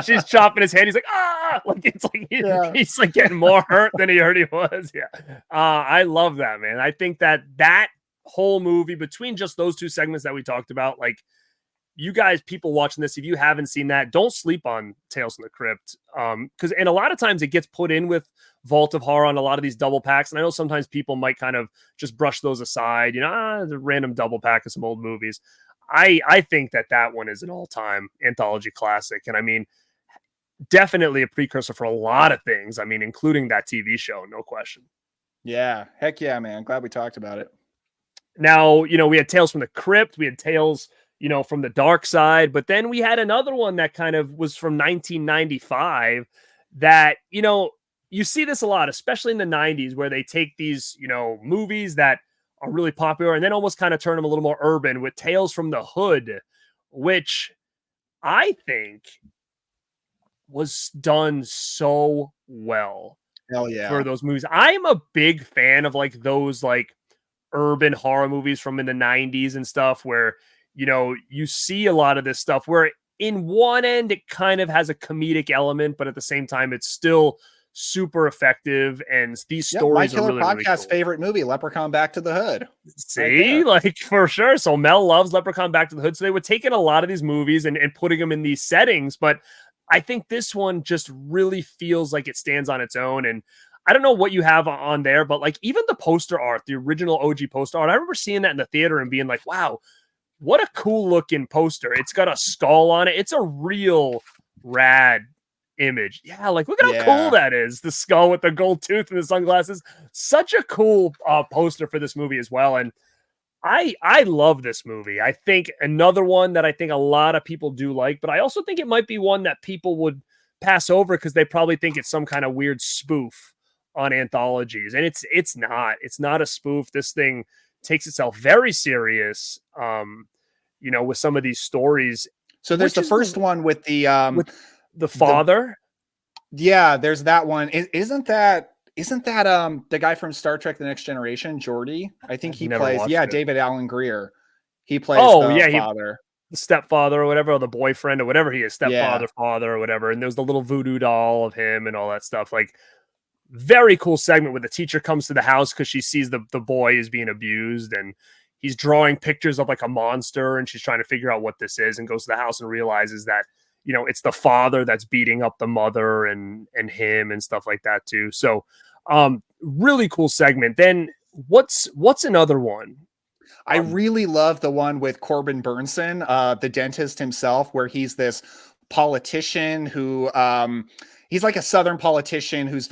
S1: She's chopping his hand. He's like, ah, like it's like
S2: Yeah.
S1: he's like getting more hurt than he heard he was. Yeah. I love that, man. I think that whole movie, between just those two segments that we talked about, like, you guys, people watching this, if you haven't seen that, don't sleep on Tales from the Crypt. Because and a lot of times it gets put in with Vault of Horror on a lot of these double packs. And I know sometimes people might kind of just brush those aside, the random double pack of some old movies. I think that one is an all-time anthology classic. And I mean, definitely a precursor for a lot of things. I mean, including that TV show, no question.
S2: Yeah. Heck yeah, man. Glad we talked about it.
S1: Now, we had Tales from the Crypt. We had Tales from the Darkside, but then we had another one that kind of was from 1995 that, you see this a lot, especially in the 90s, where they take these, movies that are really popular and then almost kind of turn them a little more urban with Tales from the Hood, which I think was done so well.
S2: Hell yeah.
S1: For those movies. I'm a big fan of like those like urban horror movies from in the 90s and stuff where you see a lot of this stuff where in one end it kind of has a comedic element, but at the same time it's still super effective. And these stories are really, really cool.
S2: Favorite movie, Leprechaun Back to the Hood.
S1: See, right, like for sure. So Mel loves Leprechaun Back to the Hood. So they were taking a lot of these movies and putting them in these settings. But I think this one just really feels like it stands on its own. And I don't know what you have on there, but like even the poster art, the original OG poster art, I remember seeing that in the theater and being like, wow, what a cool looking poster. It's got a skull on it. It's a real rad image. Yeah, like look at how cool that is. The skull with the gold tooth and the sunglasses. Such a cool poster for this movie as well. And I love this movie. I think another one that I think a lot of people do like, but I also think it might be one that people would pass over because they probably think it's some kind of weird spoof on anthologies. And it's not. It's not a spoof. This thing takes itself very serious, with some of these stories.
S2: So there's the first one with the
S1: father.
S2: There's that one. Isn't that the guy from Star Trek: The Next Generation, Geordi? I think he plays. Yeah, it. David Alan Greer. He plays the father,
S1: the stepfather or whatever, or the boyfriend or whatever he is, stepfather, father or whatever. And there's the little voodoo doll of him and all that stuff. Like, very cool segment where the teacher comes to the house because she sees the boy is being abused and he's drawing pictures of like a monster and she's trying to figure out what this is and goes to the house and realizes that, it's the father that's beating up the mother and him and stuff like that too. So, really cool segment. Then what's another one?
S2: I really love the one with Corbin Burnson, the dentist himself, where he's this politician who, he's like a Southern politician who's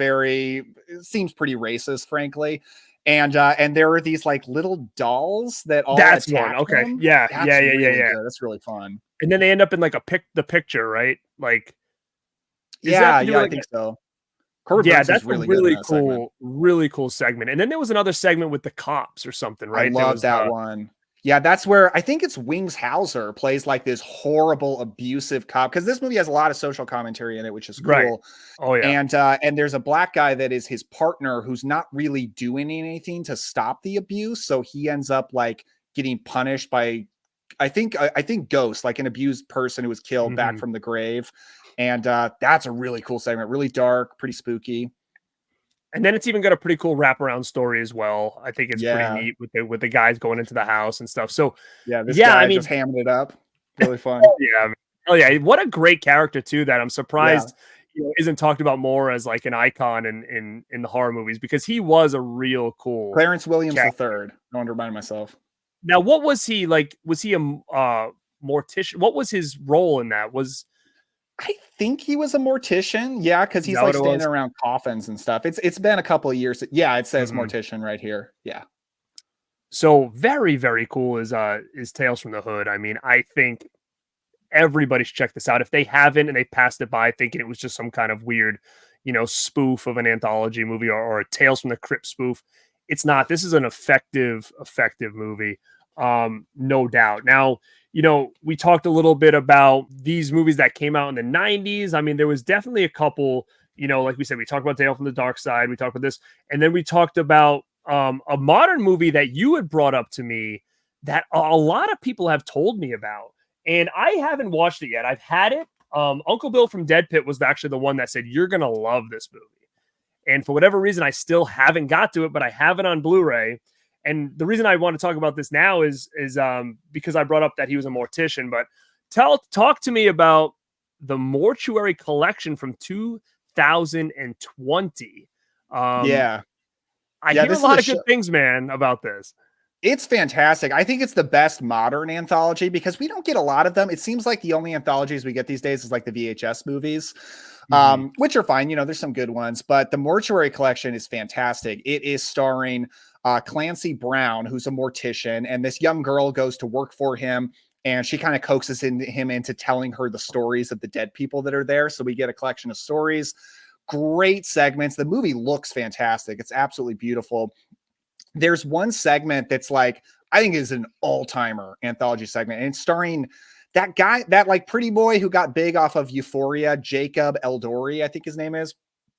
S2: seems pretty racist, frankly. And there are these like little dolls that all
S1: that's
S2: attack
S1: one. Okay.
S2: him.
S1: Yeah.
S2: That's
S1: Yeah.
S2: good. That's really fun.
S1: And then they end up in like the picture, right? Like,
S2: I think so. Corbin
S1: that's really cool, really cool segment. And then there was another segment with the cops or something, right?
S2: I love that one. Yeah, that's where I think it's Wings Hauser plays like this horrible, abusive cop, because this movie has a lot of social commentary in it, which is cool.
S1: Right. Oh yeah.
S2: And there's a black guy that is his partner who's not really doing anything to stop the abuse, so he ends up like getting punished by, I think ghost, like an abused person who was killed back from the grave. And that's a really cool segment, really dark, pretty spooky.
S1: And then it's even got a pretty cool wraparound story as well. I think it's pretty neat with the guys going into the house and stuff. So
S2: this guy just hamming it up. Really fun.
S1: Oh yeah. What a great character too, that I'm surprised isn't talked about more as like an icon in the horror movies, because he was a real cool
S2: Clarence Williams III. I want to remind myself.
S1: Now, what was he like? Was he a mortician? What was his role in that?
S2: I think he was a mortician. Yeah, because he's like standing around coffins and stuff. It's been a couple of years. Yeah, it says mortician right here. Yeah.
S1: So very, very cool is Tales from the Hood. I mean, I think everybody should check this out. If they haven't and they passed it by thinking it was just some kind of weird, spoof of an anthology movie or a Tales from the Crypt spoof, it's not. This is an effective movie. No doubt. Now, we talked a little bit about these movies that came out in the 90s. I mean, there was definitely a couple, like we said, we talked about Tale from the Dark Side, we talked about this, and then we talked about a modern movie that you had brought up to me that a lot of people have told me about, and I haven't watched it yet. I've had it. Uncle Bill from Dead Pit was actually the one that said, you're going to love this movie. And for whatever reason, I still haven't got to it, but I have it on Blu-ray. And the reason I want to talk about this now is because I brought up that he was a mortician. But talk to me about the Mortuary Collection from 2020.
S2: Yeah.
S1: I hear a lot of good things, man, about this.
S2: It's fantastic. I think it's the best modern anthology because we don't get a lot of them. It seems like the only anthologies we get these days is like the VHS movies, which are fine. There's some good ones, but the Mortuary Collection is fantastic. It is starring Clancy Brown, who's a mortician, and this young girl goes to work for him, and she kind of coaxes him into telling her the stories of the dead people that are there. So we get a collection of stories, great segments. The movie looks fantastic. It's absolutely beautiful. There's one segment that's like, I think is an all-timer anthology segment, and it's starring that guy, that like pretty boy who got big off of Euphoria, Jacob Eldori, I think his name is,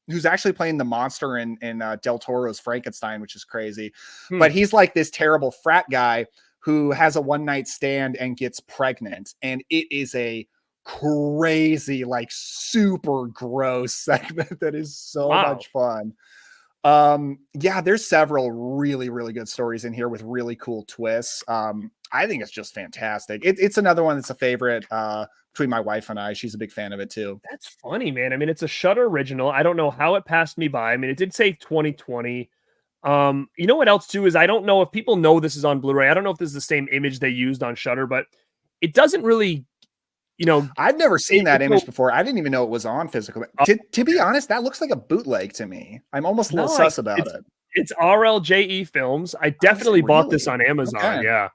S2: who's actually playing the monster in Del Toro's Frankenstein, which is crazy. But he's like this terrible frat guy who has a one-night stand and gets pregnant, and it is a crazy, like super gross segment that is so much fun. Yeah, there's several really, really good stories in here with really cool twists. I think it's just fantastic. It's another one that's a favorite between my wife and I. She's a big fan of it too.
S1: That's funny, man. I mean, it's a Shudder original. I don't know how it passed me by. I mean, it did say 2020. You know what else too is I don't know if people know this is on Blu-ray. I don't know if this is the same image they used on Shudder, but it doesn't really,
S2: I've never seen that image before. I didn't even know it was on physical. To be honest, that looks like a bootleg to me. I'm almost a little sus about it.
S1: It's RLJE Films. I definitely bought this on Amazon. Okay. Yeah.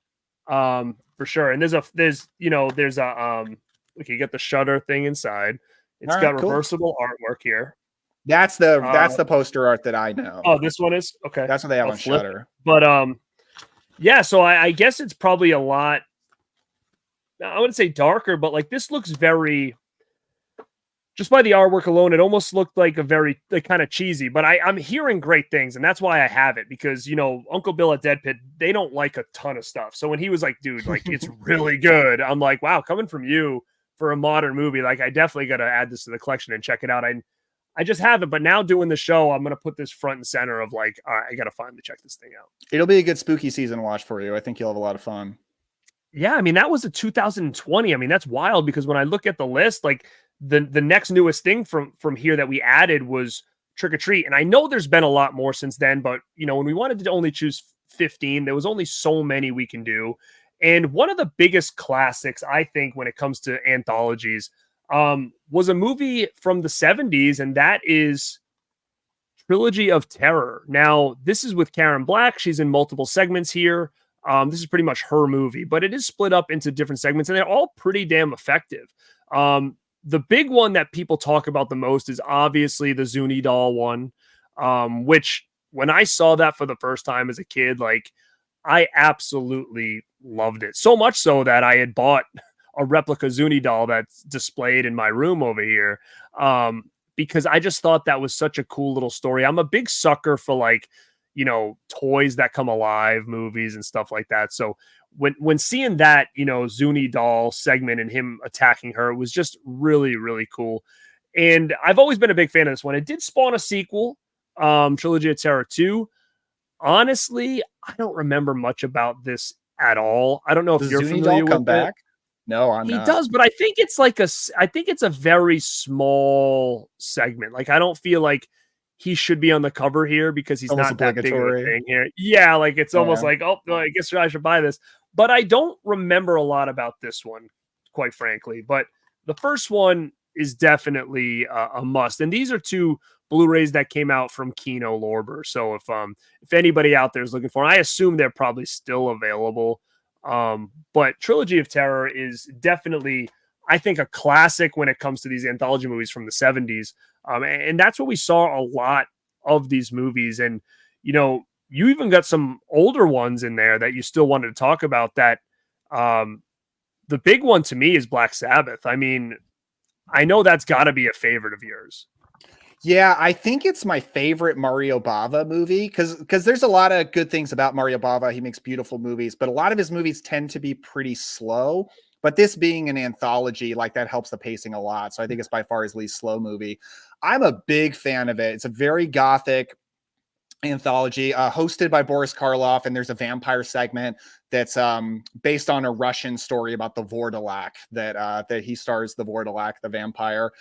S1: For sure. And there's you get the Shudder thing inside. It's got reversible artwork here.
S2: That's the poster art that I know.
S1: Oh, this one is okay.
S2: That's what they have on Shudder.
S1: But yeah. So I guess it's probably a lot. I wouldn't say darker, but like this looks very. Just by the artwork alone, it almost looked like a very kind of cheesy. But I'm hearing great things, and that's why I have it because Uncle Bill at Dead Pit, they don't like a ton of stuff. So when he was like, "Dude, like it's really good," I'm like, "Wow, coming from you for a modern movie, like I definitely got to add this to the collection and check it out." I just haven't, but now doing the show, I'm gonna put this front and center of like, all right, I gotta finally check this thing out.
S2: It'll be a good spooky season watch for you. I think you'll have a lot of fun.
S1: Yeah, I mean that was a 2020. I mean that's wild because when I look at the list, like the next newest thing from here that we added was Trick or Treat, and I know there's been a lot more since then, but when we wanted to only choose 15, there was only so many we can do. And one of the biggest classics, I think, when it comes to anthologies, was a movie from the 70s, and that is Trilogy of Terror. Now, this is with Karen Black. She's in multiple segments here. This is pretty much her movie, but it is split up into different segments, and they're all pretty damn effective. The big one that people talk about the most is obviously the Zuni doll one, which when I saw that for the first time as a kid, like I absolutely loved it. So much so that I had bought a replica Zuni doll that's displayed in my room over here. Because I just thought that was such a cool little story. I'm a big sucker for like, toys that come alive, movies and stuff like that. So when seeing that, Zuni doll segment and him attacking her, it was just really, really cool. And I've always been a big fan of this one. It did spawn a sequel, Trilogy of Terror 2. Honestly, I don't remember much about this at all. I don't know if you're familiar with it.
S2: No, I'm not.
S1: He does, but I think it's like I think it's a very small segment. Like I don't feel like he should be on the cover here because he's almost not that big of a thing here. Yeah, like it's almost like, oh, I guess I should buy this. But I don't remember a lot about this one, quite frankly. But the first one is definitely a must. And these are two Blu-rays that came out from Kino Lorber. So if anybody out there is looking for them, I assume they're probably still available. But Trilogy of Terror is definitely, I think, a classic when it comes to these anthology movies from the 70s. And that's what we saw a lot of these movies. And, you even got some older ones in there that you still wanted to talk about. That the big one to me is Black Sabbath. I mean, I know that's got to be a favorite of yours.
S2: Yeah, I think it's my favorite Mario Bava movie because there's a lot of good things about Mario Bava. He makes beautiful movies, but a lot of his movies tend to be pretty slow. But this being an anthology, like that helps the pacing a lot. So I think it's by far his least slow movie. I'm a big fan of it. It's a very gothic anthology hosted by Boris Karloff, and there's a vampire segment that's based on a Russian story about the Vordalak that he stars the Vordalak, the vampire.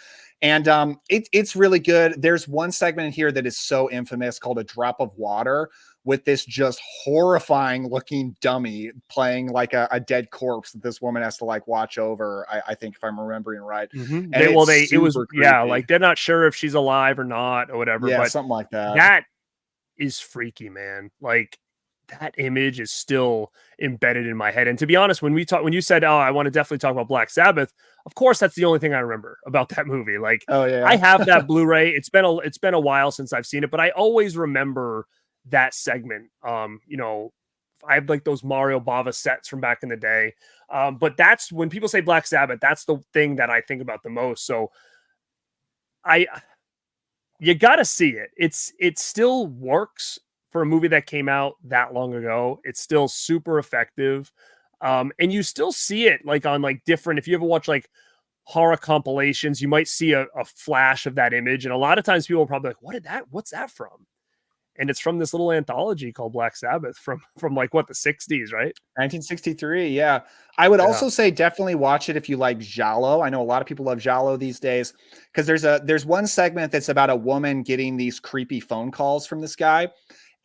S2: And it's really good. There's one segment in here that is so infamous called A Drop of Water, with this just horrifying looking dummy playing like a dead corpse that this woman has to like watch over. I think if I'm remembering right.
S1: Mm-hmm.
S2: And
S1: it was creepy. Yeah, like they're not sure if she's alive or not or whatever.
S2: Yeah,
S1: but
S2: something like that.
S1: That is freaky, man. Like that image is still embedded in my head. And to be honest, when you said, "Oh, I want to definitely talk about Black Sabbath," of course, that's the only thing I remember about that movie. Like,
S2: oh yeah,
S1: I have that Blu-ray. It's been a while since I've seen it, but I always remember that segment. You know, I have like those Mario Bava sets from back in the day. But that's when people say Black Sabbath, that's the thing that I think about the most. So you got to see it. It still works for a movie that came out that long ago. It's still super effective. And you still see it like on like different, if you ever watch like horror compilations, you might see a flash of that image. And a lot of times people are probably like, what's that from? And it's from this little anthology called Black Sabbath from like what, the 60s, right?
S2: 1963. Yeah. I would also say definitely watch it if you like giallo. I know a lot of people love giallo these days because there's one segment that's about a woman getting these creepy phone calls from this guy.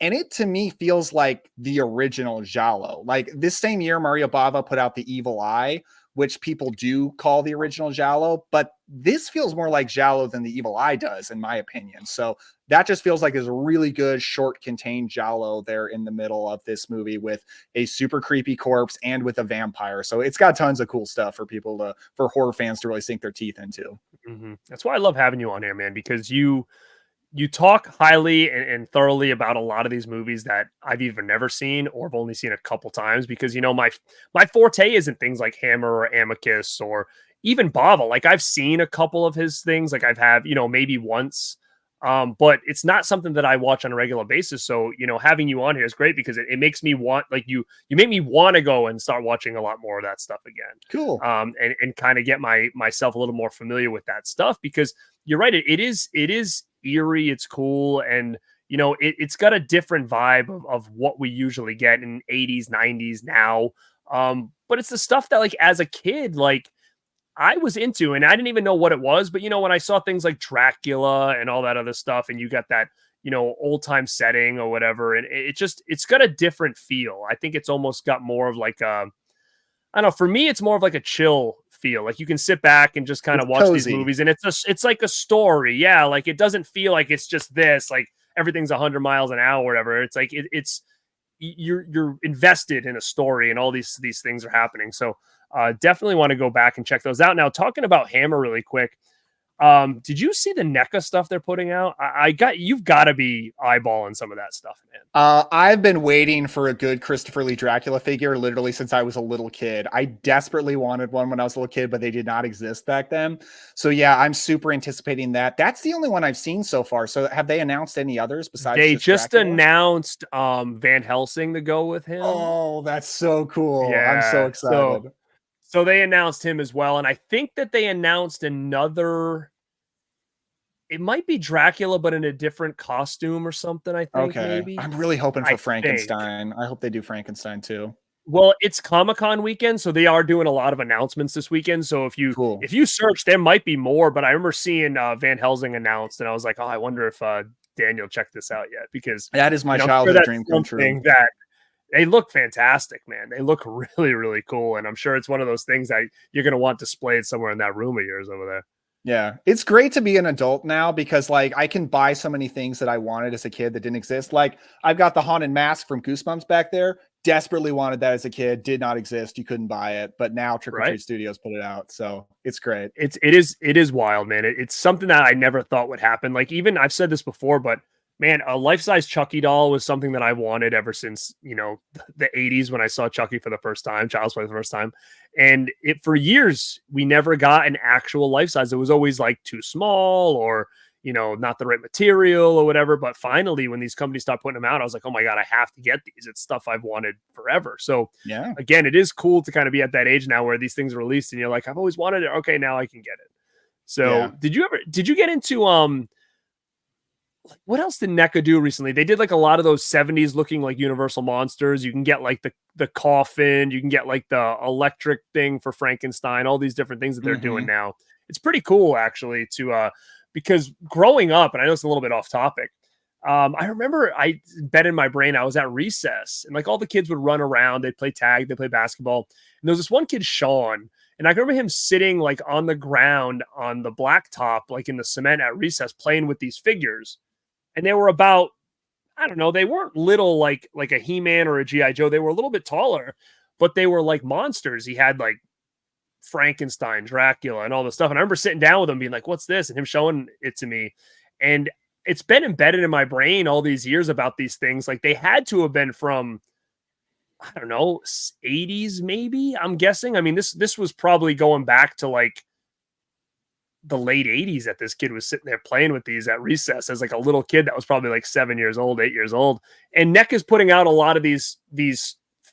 S2: And it to me feels like the original giallo. Like this same year, Mario Bava put out The Evil Eye, which people do call the original giallo, but this feels more like giallo than The Evil Eye does, in my opinion. So that just feels like there's a really good short contained giallo there in the middle of this movie with a super creepy corpse and with a vampire. So it's got tons of cool stuff for horror fans to really sink their teeth into.
S1: Mm-hmm. That's why I love having you on here, man, because you talk highly and thoroughly about a lot of these movies that I've either never seen or have only seen a couple times, because, you know, my forte isn't things like Hammer or Amicus or even Bava. Like I've seen a couple of his things, like I've had, you know, maybe once, but it's not something that I watch on a regular basis. So, you know, having you on here is great because it makes me want, like you make me want to go and start watching a lot more of that stuff again.
S2: Cool.
S1: And kind of get myself a little more familiar with that stuff, because you're right. It is eerie. It's cool. And, you know, it's got a different vibe of what we usually get in 80s, 90s now. But it's the stuff that, like, as a kid, like, I was into, and I didn't even know what it was. But, you know, when I saw things like Dracula and all that other stuff, and you got that, you know, old time setting or whatever, and it's got a different feel. I think it's almost got more of like I don't know. For me, it's more of like a chill feel. Like you can sit back and just kind of watch
S2: cozy.
S1: These movies, and it's like a story. Yeah, like it doesn't feel like it's just this, like everything's 100 miles an hour or whatever. It's like it's you're invested in a story, and all these things are happening. So definitely want to go back and check those out. Now, talking about Hammer really quick. Did you see the NECA stuff they're putting out? You've got to be eyeballing some of that stuff, man.
S2: I've been waiting for a good Christopher Lee Dracula figure literally since I was a little kid. I desperately wanted one when I was a little kid, but they did not exist back then. So yeah, I'm super anticipating that. That's the only one I've seen so far. So have they announced any others besides?
S1: They just announced Van Helsing to go with him.
S2: Oh, that's so cool.
S1: Yeah,
S2: I'm so excited.
S1: So they announced him as well. And I think that they announced another, it might be Dracula, but in a different costume or something, I think. Okay. Maybe.
S2: I'm really hoping for Frankenstein. I hope they do Frankenstein too.
S1: Well, it's Comic-Con weekend, so they are doing a lot of announcements this weekend. So if you search, there might be more, but I remember seeing Van Helsing announced, and I was like, oh, I wonder if Daniel checked this out yet, because
S2: that is my childhood dream come true.
S1: That they look fantastic, man. They look really, really cool. And I'm sure it's one of those things that you're going to want displayed somewhere in that room of yours over there.
S2: Yeah. It's great to be an adult now because, like, I can buy so many things that I wanted as a kid that didn't exist. Like, I've got the Haunted Mask from Goosebumps back there. Desperately wanted that as a kid. Did not exist. You couldn't buy it. But now Trick or Treat Studios put it out. So it's great.
S1: It is wild, man. It's something that I never thought would happen. Like, even I've said this before, but Man, a life-size Chucky doll was something that I wanted ever since, the 80s when I saw Chucky for the first time, Child's Play for the first time. And for years, we never got an actual life-size. It was always like too small or, not the right material or whatever. But finally, when these companies stopped putting them out, I was like, oh my God, I have to get these. It's stuff I've wanted forever. So
S2: Yeah.
S1: again, it is cool to kind of be at that age now where these things are released and you're like, I've always wanted it. Okay, now I can get it. So did you get into, what else did NECA do recently? They did like a lot of those 70s looking like Universal monsters. You can get like the coffin, you can get like the electric thing for Frankenstein, all these different things that they're doing now. It's pretty cool actually because growing up, and I know it's a little bit off topic. I remember I bet in my brain I was at recess and like all the kids would run around, they'd play tag, they'd play basketball. And there was this one kid, Sean, and I remember him sitting like on the ground on the blacktop, like in the cement at recess, playing with these figures. And they were about, I don't know, they weren't little like a He-Man or a G.I. Joe. They were a little bit taller, but they were like monsters. He had like Frankenstein, Dracula, and all this stuff. And I remember sitting down with him being like, what's this? And him showing it to me. And it's been embedded in my brain all these years about these things. Like they had to have been from, I don't know, 80s maybe, I'm guessing. I mean, this was probably going back to like the late 80s that this kid was sitting there playing with these at recess as like a little kid that was probably like 7 years old, 8 years old. And NECA is putting out a lot of these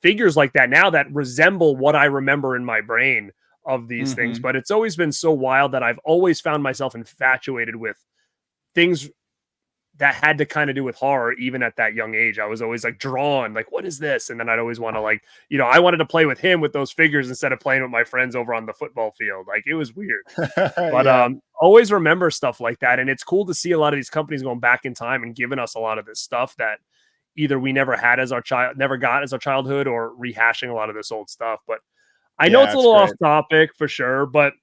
S1: figures like that now that resemble what I remember in my brain of these things. But it's always been so wild that I've always found myself infatuated with things that had to kind of do with horror, even at that young age. I was always like drawn, like, what is this? And then I'd always want to like, I wanted to play with him with those figures instead of playing with my friends over on the football field. Like it was weird, but always remember stuff like that. And it's cool to see a lot of these companies going back in time and giving us a lot of this stuff that either we never had as never got as our childhood, or rehashing a lot of this old stuff. But I know it's a little off topic for sure, but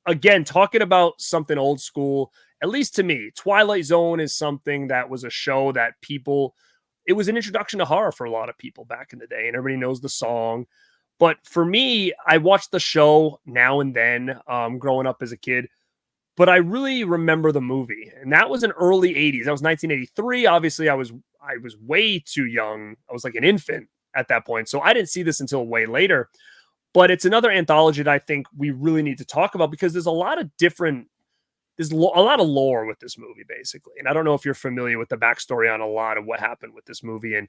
S1: again, talking about something old school, at least to me, Twilight Zone is something that was a show that it was an introduction to horror for a lot of people back in the day, and everybody knows the song. But for me, I watched the show now and then, growing up as a kid, but I really remember the movie, and that was in early 80s. That was 1983. Obviously, I was way too young. I was like an infant at that point, so I didn't see this until way later. But it's another anthology that I think we really need to talk about because there's a lot of lore with this movie, basically. And I don't know if you're familiar with the backstory on a lot of what happened with this movie and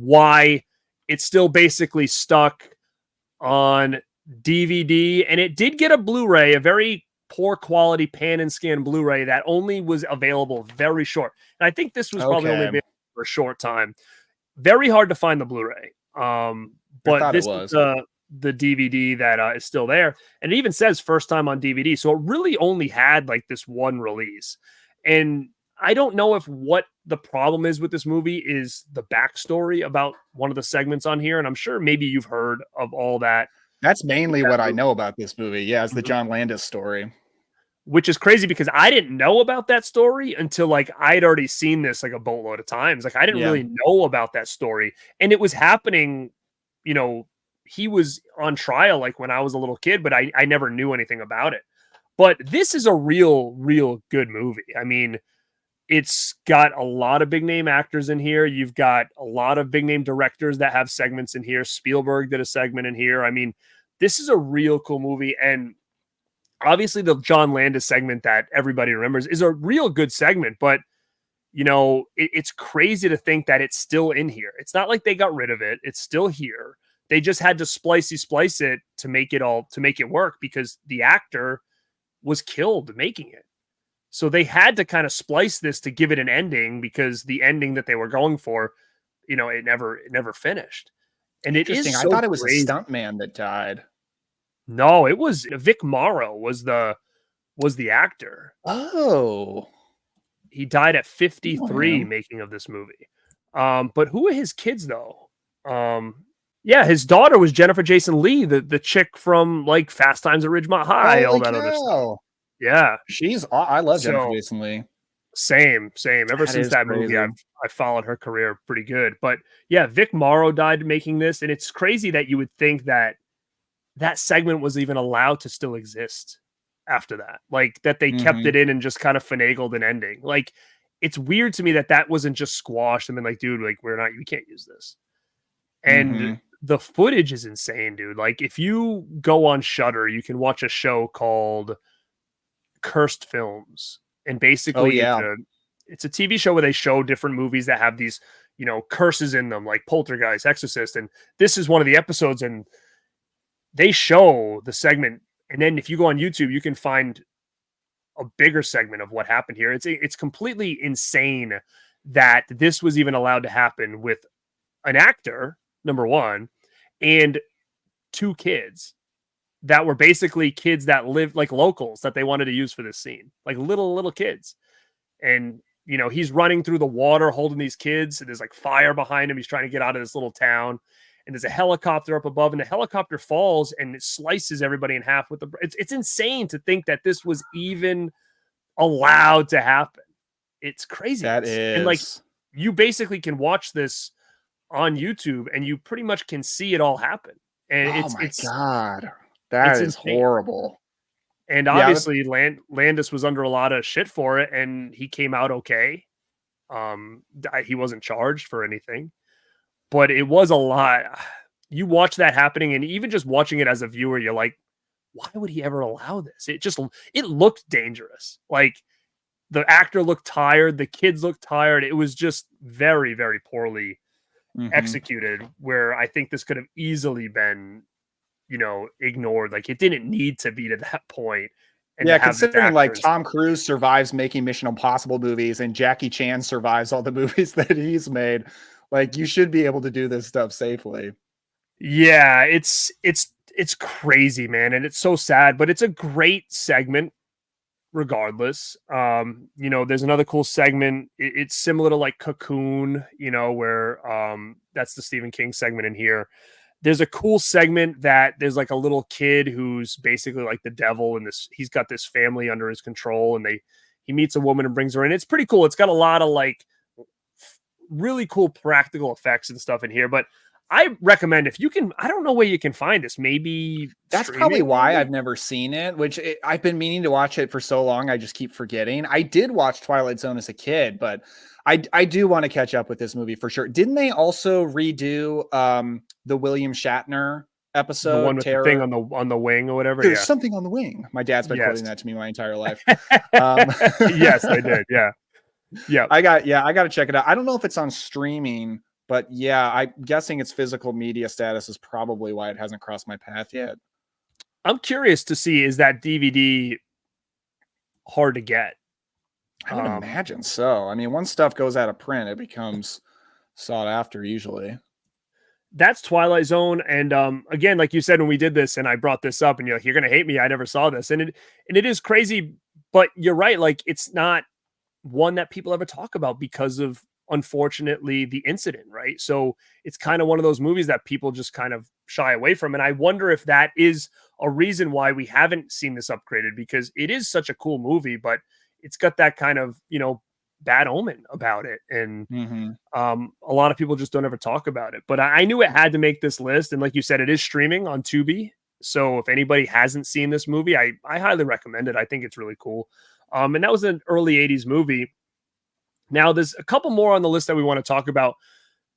S1: why it's still basically stuck on DVD. And it did get a Blu-ray, a very poor quality pan and scan Blu-ray that only was available very short. And I think this was probably only available for a short time. Very hard to find the Blu-ray. But this is the DVD that is still there, and it even says first time on DVD, so it really only had like this one release. And I don't know if what the problem is with this movie is the backstory about one of the segments on here, and I'm sure maybe you've heard of all that.
S2: That's mainly what I know about this movie. Yeah, it's the John Landis story,
S1: which is crazy because I didn't know about that story until like I'd already seen this like a boatload of times. Like I didn't really know about that story, and it was happening, he was on trial like when I was a little kid, but I never knew anything about it. But this is a real good movie. I mean, it's got a lot of big name actors in here. You've got a lot of big name directors that have segments in here. Spielberg did a segment in here. I mean, this is a real cool movie. And obviously the John Landis segment that everybody remembers is a real good segment, but it's crazy to think that it's still in here. It's not like they got rid of it. It's still here. They just had to splice it to make it work because the actor was killed making it. So they had to kind of splice this to give it an ending because the ending that they were going for, it never finished. And it is so
S2: I thought it was
S1: crazy.
S2: a stuntman that died.
S1: No, it was Vic Morrow was the actor.
S2: Oh,
S1: he died at 53 making of this movie. But who are his kids though? Yeah, his daughter was Jennifer Jason Leigh, the chick from like Fast Times at Ridgemont High, all that other stuff. Yeah,
S2: I love Jennifer Jason Leigh.
S1: Same. Ever since that movie, I followed her career pretty good. But yeah, Vic Morrow died making this, and it's crazy that you would think that segment was even allowed to still exist after that, like that they kept it in and just kind of finagled an ending. Like it's weird to me that wasn't just squashed and been like, dude, like we can't use this. And
S2: Mm-hmm.
S1: the footage is insane, dude. Like if you go on Shudder, you can watch a show called Cursed Films. And
S2: Oh
S1: basically
S2: yeah.
S1: it's a TV show where they show different movies that have these, curses in them, like Poltergeist, Exorcist. And this is one of the episodes, and they show the segment. And then if you go on YouTube, you can find a bigger segment of what happened here. It's completely insane that this was even allowed to happen with an actor, number one, and two kids that were basically kids that lived like locals that they wanted to use for this scene, like little kids. And he's running through the water holding these kids, and there's like fire behind him. He's trying to get out of this little town, and there's a helicopter up above, and the helicopter falls and it slices everybody in half with it's insane to think that this was even allowed to happen. It's crazy.
S2: That
S1: And like
S2: is.
S1: you basically can watch this on YouTube and you pretty much can see it all happen. And
S2: Oh my God. That
S1: it's
S2: is
S1: insane.
S2: horrible.
S1: And
S2: Yeah.
S1: obviously Landis was under a lot of shit for it, and he came out okay. He wasn't charged for anything, but it was a lot. You watch that happening, and even just watching it as a viewer, you're like, why would he ever allow this? It looked dangerous. Like the actor looked tired, the kids looked tired. It was just very, very poorly executed, where I think this could have easily been, ignored. Like it didn't need to be to that point. And
S2: yeah,
S1: to have
S2: considering like
S1: actors,
S2: Tom Cruise survives making Mission Impossible movies and Jackie Chan survives all the movies that he's made, like you should be able to do this stuff safely.
S1: yeah, it's crazy, man, and it's so sad, but it's a great segment regardless. There's another cool segment. It's similar to like Cocoon, where that's the Stephen King segment in here. There's a cool segment that there's like a little kid who's basically like the devil, and he's got this family under his control, and he meets a woman and brings her in. It's pretty cool. It's got a lot of like really cool practical effects and stuff in here, but I recommend if you can, I don't know where you can find this. Maybe
S2: that's probably why I've never seen it, I've been meaning to watch it for so long. I just keep forgetting. I did watch Twilight Zone as a kid, but I do want to catch up with this movie for sure. Didn't they also redo the William Shatner episode?
S1: The one with
S2: Terror?
S1: the thing on the wing or whatever.
S2: There's something on the wing. My dad's been quoting that to me my entire life.
S1: Yes, they did. Yeah. Yeah.
S2: I got to check it out. I don't know if it's on streaming, but yeah, I'm guessing its physical media status is probably why it hasn't crossed my path yet.
S1: I'm curious to see, is that DVD hard to get?
S2: I would imagine so. I mean, once stuff goes out of print, it becomes sought after usually.
S1: That's Twilight Zone. And again, like you said, when we did this and I brought this up and you're like, you're going to hate me, I never saw this. And it is crazy, but you're right. Like it's not one that people ever talk about because of, unfortunately, the incident, right? So it's kind of one of those movies that people just kind of shy away from. And I wonder if that is a reason why we haven't seen this upgraded, because it is such a cool movie, but it's got that kind of, bad omen about it. And a lot of people just don't ever talk about it, but I knew it had to make this list. And like you said, it is streaming on Tubi. So if anybody hasn't seen this movie, I highly recommend it. I think it's really cool. And that was an early 80s movie. Now, there's a couple more on the list that we want to talk about.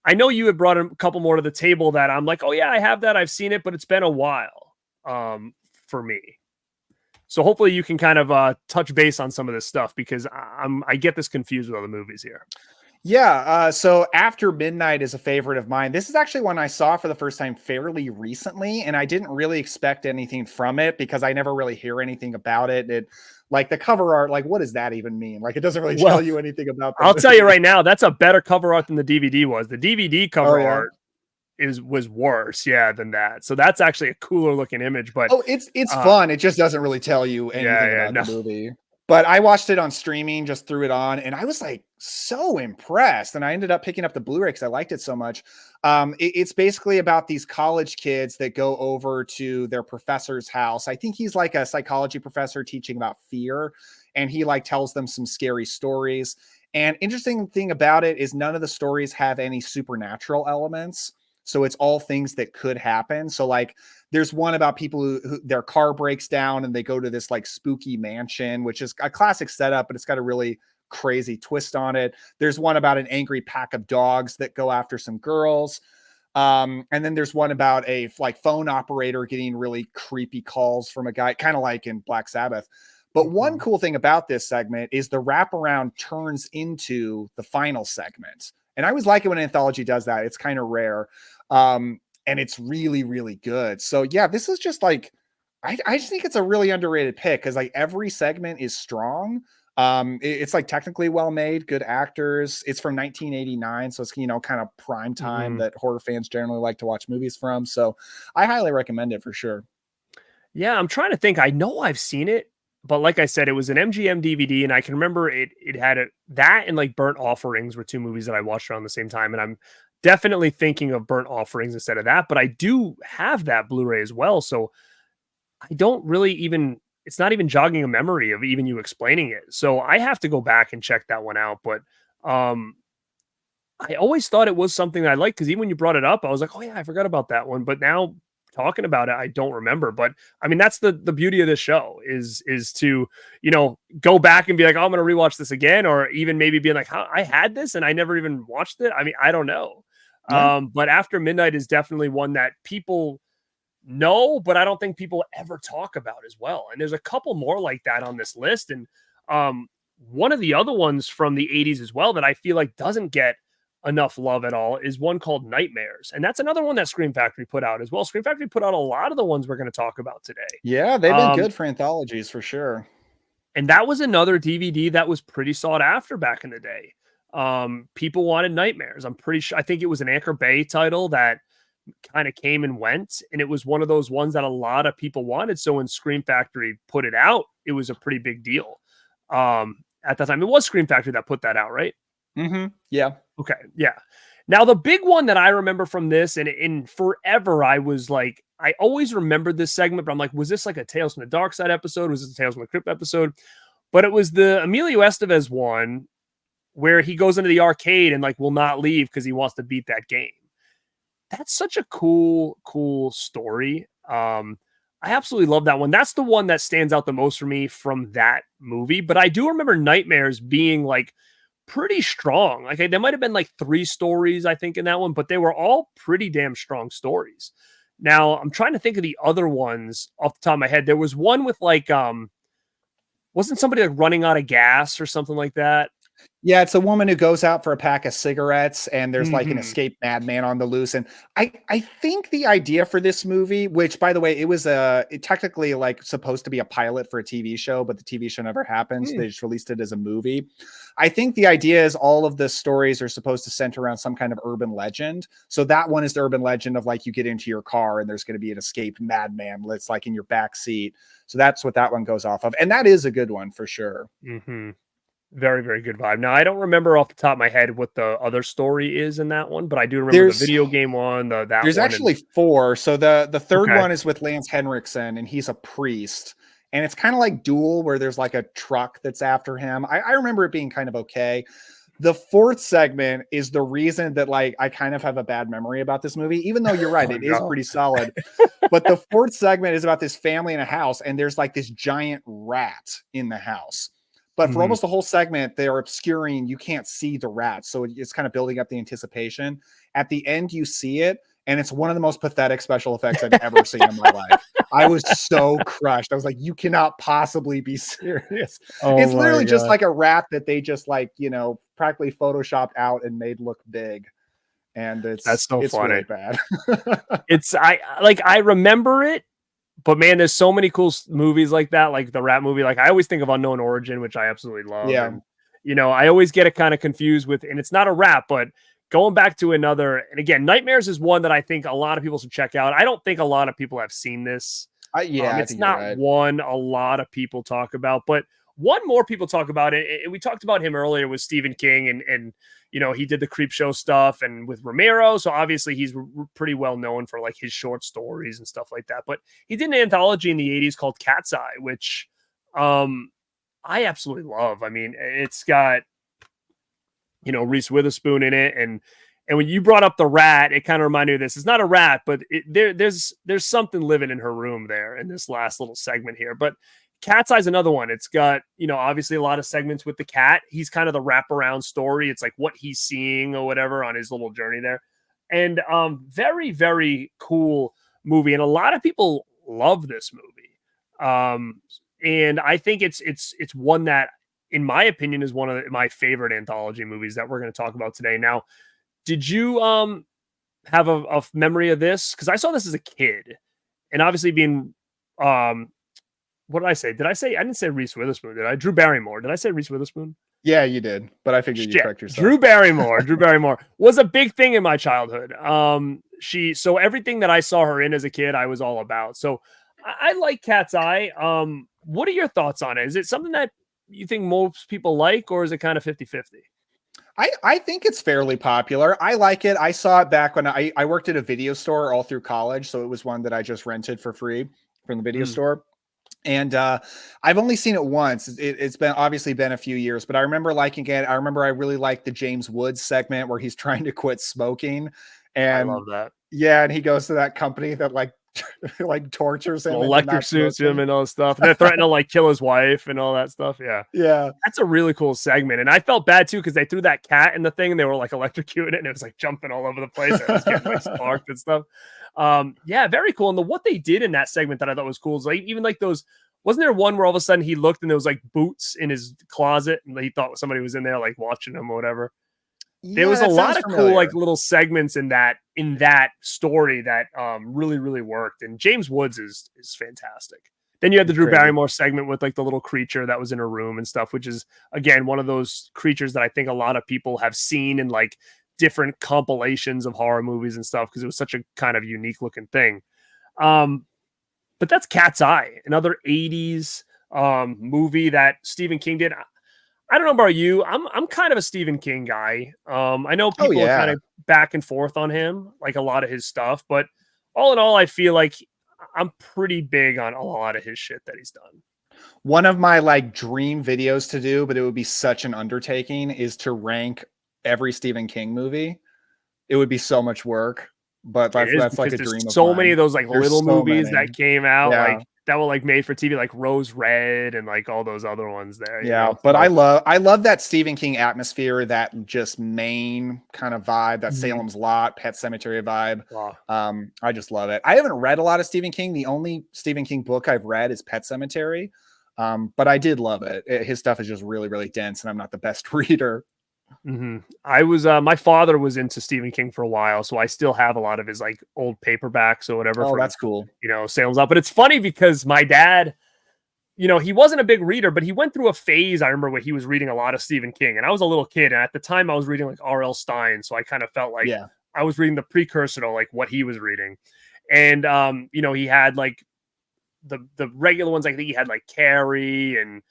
S1: I know you had brought a couple more to the table that I'm like, oh yeah, I have that. I've seen it, but it's been a while for me. So hopefully you can kind of touch base on some of this stuff, because I get this confused with other movies here.
S2: Yeah. So After Midnight is a favorite of mine. This is actually one I saw for the first time fairly recently, and I didn't really expect anything from it because I never really hear anything about it. It like the cover art, like what does that even mean? Like it doesn't really tell you anything about
S1: I'll tell you right now, that's a better cover art than the DVD was. The DVD cover art was worse, than that. So that's actually a cooler looking image. But
S2: it's fun. It just doesn't really tell you anything about the movie. But I watched it on streaming, just threw it on, and I was like so impressed. And I ended up picking up the Blu-ray because I liked it so much. It's basically about these college kids that go over to their professor's house. I think he's like a psychology professor teaching about fear, and he like tells them some scary stories. And interesting thing about it is none of the stories have any supernatural elements. So it's all things that could happen. So like there's one about people who their car breaks down and they go to this like spooky mansion, which is a classic setup, but it's got a really crazy twist on it. There's one about an angry pack of dogs that go after some girls. And then there's one about a like phone operator getting really creepy calls from a guy, kind of like in Black Sabbath. But one cool thing about this segment is the wraparound turns into the final segment. And I always like it when an anthology does that. It's kind of rare. And it's really, really good. So yeah, this is just like, I just think it's a really underrated pick because like every segment is strong. It's like technically well made, good actors. It's from 1989, so it's, you know, kind of prime time that horror fans generally like to watch movies from. So I highly recommend it for sure.
S1: Yeah, I'm trying to think. I know I've seen it, but like I said, it was an MGM DVD, and I can remember it had that and like Burnt Offerings were two movies that I watched around the same time, and I'm definitely thinking of Burnt Offerings instead of that. But I do have that Blu-ray as well, so I don't really even. It's not even jogging a memory of even you explaining it. So I have to go back and check that one out. But I always thought it was something that I liked because even when you brought it up, I was like, oh yeah, I forgot about that one. But now talking about it, I don't remember. But I mean, that's the beauty of this show is to, you know, go back and be like, oh, I'm going to rewatch this again, or even maybe being like, how I had this and I never even watched it. I mean, I don't know. Yeah. But After Midnight is definitely one that people know, but I don't think people ever talk about as well. And there's a couple more like that on this list. And one of the other ones from the 80s as well that I feel like doesn't get enough love at all is one called Nightmares. And that's another one that Scream Factory put out as well. Scream Factory put out a lot of the ones we're going to talk about today.
S2: Yeah, they've been good for anthologies for sure.
S1: And that was another DVD that was pretty sought after back in the day. People wanted Nightmares. I'm pretty sure, I think it was an Anchor Bay title that kind of came and went, and it was one of those ones that a lot of people wanted. So when Scream Factory put it out, it was a pretty big deal. At that time, it was Scream Factory that put that out, right?
S2: Yeah.
S1: Okay. Yeah. Now the big one that I remember from this, and in forever, I was like, I always remembered this segment, but I'm like, was this like a Tales from the Darkside episode? Was this a Tales from the Crypt episode? But it was the Emilio Estevez one where he goes into the arcade and like will not leave because he wants to beat that game. That's such a cool story. I absolutely love that one. That's the one that stands out the most for me from that movie. But I do remember Nightmares being like pretty strong. Like there might have been like 3 stories, I think, in that one, but they were all pretty damn strong stories. Now I'm trying to think of the other ones off the top of my head. There was one with like, wasn't somebody like running out of gas or something like that?
S2: Yeah, it's a woman who goes out for a pack of cigarettes and there's like an escaped madman on the loose. And I think the idea for this movie, which by the way, it was technically like supposed to be a pilot for a TV show, but the TV show never happened. So they just released it as a movie. I think the idea is all of the stories are supposed to center around some kind of urban legend. So that one is the urban legend of like you get into your car and there's going to be an escaped madman that's like in your back seat. So that's what that one goes off of. And that is a good one for sure.
S1: Very, very good vibe. Now, I don't remember off the top of my head what the other story is in that one, but I do remember the video game one. There's
S2: actually 4. So the third one is with Lance Henriksen, and he's a priest. And it's kind of like Duel, where there's like a truck that's after him. I remember it being kind of okay. The 4th segment is the reason that like I kind of have a bad memory about this movie, even though you're right, is pretty solid. But the 4th segment is about this family in a house, and there's like this giant rat in the house. But for almost the whole segment, they're obscuring, you can't see the rat. So it's kind of building up the anticipation. At the end, you see it, and it's one of the most pathetic special effects I've ever seen in my life. I was so crushed. I was like, you cannot possibly be serious. It's literally just like a rat that they just like, you know, practically photoshopped out and made look big. And it's funny. Really bad.
S1: I remember it. But man, there's so many cool movies like that, like the rat movie. Like I always think of Unknown Origin, which I absolutely love.
S2: Yeah.
S1: And, you know, I always get it kind of confused with, and it's not a rat, but going back to another, and again, Nightmares is one that I think a lot of people should check out. I don't think a lot of people have seen this. It's not one a lot of people talk about, but one more people talk about it. And we talked about him earlier with Stephen King and you know, he did the Creepshow stuff and with Romero. So obviously he's pretty well known for like his short stories and stuff like that. But he did an anthology in the 80s called Cat's Eye, which I absolutely love. I mean, it's got, you know, Reese Witherspoon in it. And when you brought up the rat, it kind of reminded me of this. It's not a rat, but there's something living in her room there in this last little segment here. But Cat's Eye's another one. It's got, obviously a lot of segments with the cat. He's kind of the wraparound story. It's like what he's seeing or whatever on his little journey there. And very, very cool movie. And a lot of people love this movie. And I think it's one that, in my opinion, is one of my favorite anthology movies that we're going to talk about today. Now, did you have a memory of this? Because I saw this as a kid, and obviously being what did I say? I didn't say Reese Witherspoon, did I? Drew Barrymore. Did I say Reese Witherspoon?
S2: Yeah, you did, but I figured you correct yourself.
S1: Drew Barrymore was a big thing in my childhood. So everything that I saw her in as a kid, I was all about. So I like Cat's Eye. What are your thoughts on it? Is it something that you think most people like, or is it kind of 50-50?
S2: I think it's fairly popular. I like it. I saw it back when I worked at a video store all through college. So it was one that I just rented for free from the video store. And I've only seen it once. It's been obviously been a few years, but I remember liking it. I remember I really liked the James Woods segment where he's trying to quit smoking. And
S1: I love that.
S2: Yeah, and he goes to that company that like tortures him,
S1: electric suits him and all that stuff. And they're threatening to like kill his wife and all that stuff. Yeah, that's a really cool segment. And I felt bad too because they threw that cat in the thing and they were like electrocuting it and it was like jumping all over the place. It was getting like sparked and stuff. Yeah, very cool. And what they did in that segment that I thought was cool is like even like those. Wasn't there one where all of a sudden he looked and there was like boots in his closet and he thought somebody was in there like watching him or whatever? There was a lot of cool like little segments in that story that really, really worked. And James Woods is fantastic. Then you had the Drew Barrymore segment with like the little creature that was in her room and stuff, which is again one of those creatures that I think a lot of people have seen in like different compilations of horror movies and stuff because it was such a kind of unique looking thing. But that's Cat's Eye, another 80s movie that Stephen King did. I don't know about you. I'm kind of a Stephen King guy. I know people are kind of back and forth on him, like a lot of his stuff, but all in all, I feel like I'm pretty big on a lot of his shit that he's done.
S2: One of my like dream videos to do, but it would be such an undertaking, is to rank every Stephen King movie. It would be so much work. But that's like a dream of
S1: so
S2: mine.
S1: many of those like little movies that came out
S2: Yeah.
S1: like that were like made for TV, like Rose Red and like all those other ones there.
S2: Yeah, but I love that Stephen King atmosphere, that just Maine kind of vibe, that Salem's Lot, Pet Sematary vibe.
S1: Wow.
S2: I just love it. I haven't read a lot of Stephen King. The only Stephen King book I've read is Pet Sematary. But I did love it. His stuff is just really, really dense, and I'm not the best reader.
S1: I was my father was into Stephen King for a while, so I still have a lot of his like old paperbacks or whatever.
S2: Oh, that's cool.
S1: Salem's Lot. But it's funny because my dad, he wasn't a big reader, but he went through a phase, I remember, where he was reading a lot of Stephen King. And I was a little kid, and at the time I was reading like R.L. Stein, so I kind of felt like I was reading the precursor to like what he was reading. And he had like the regular ones. I think he had like Carrie and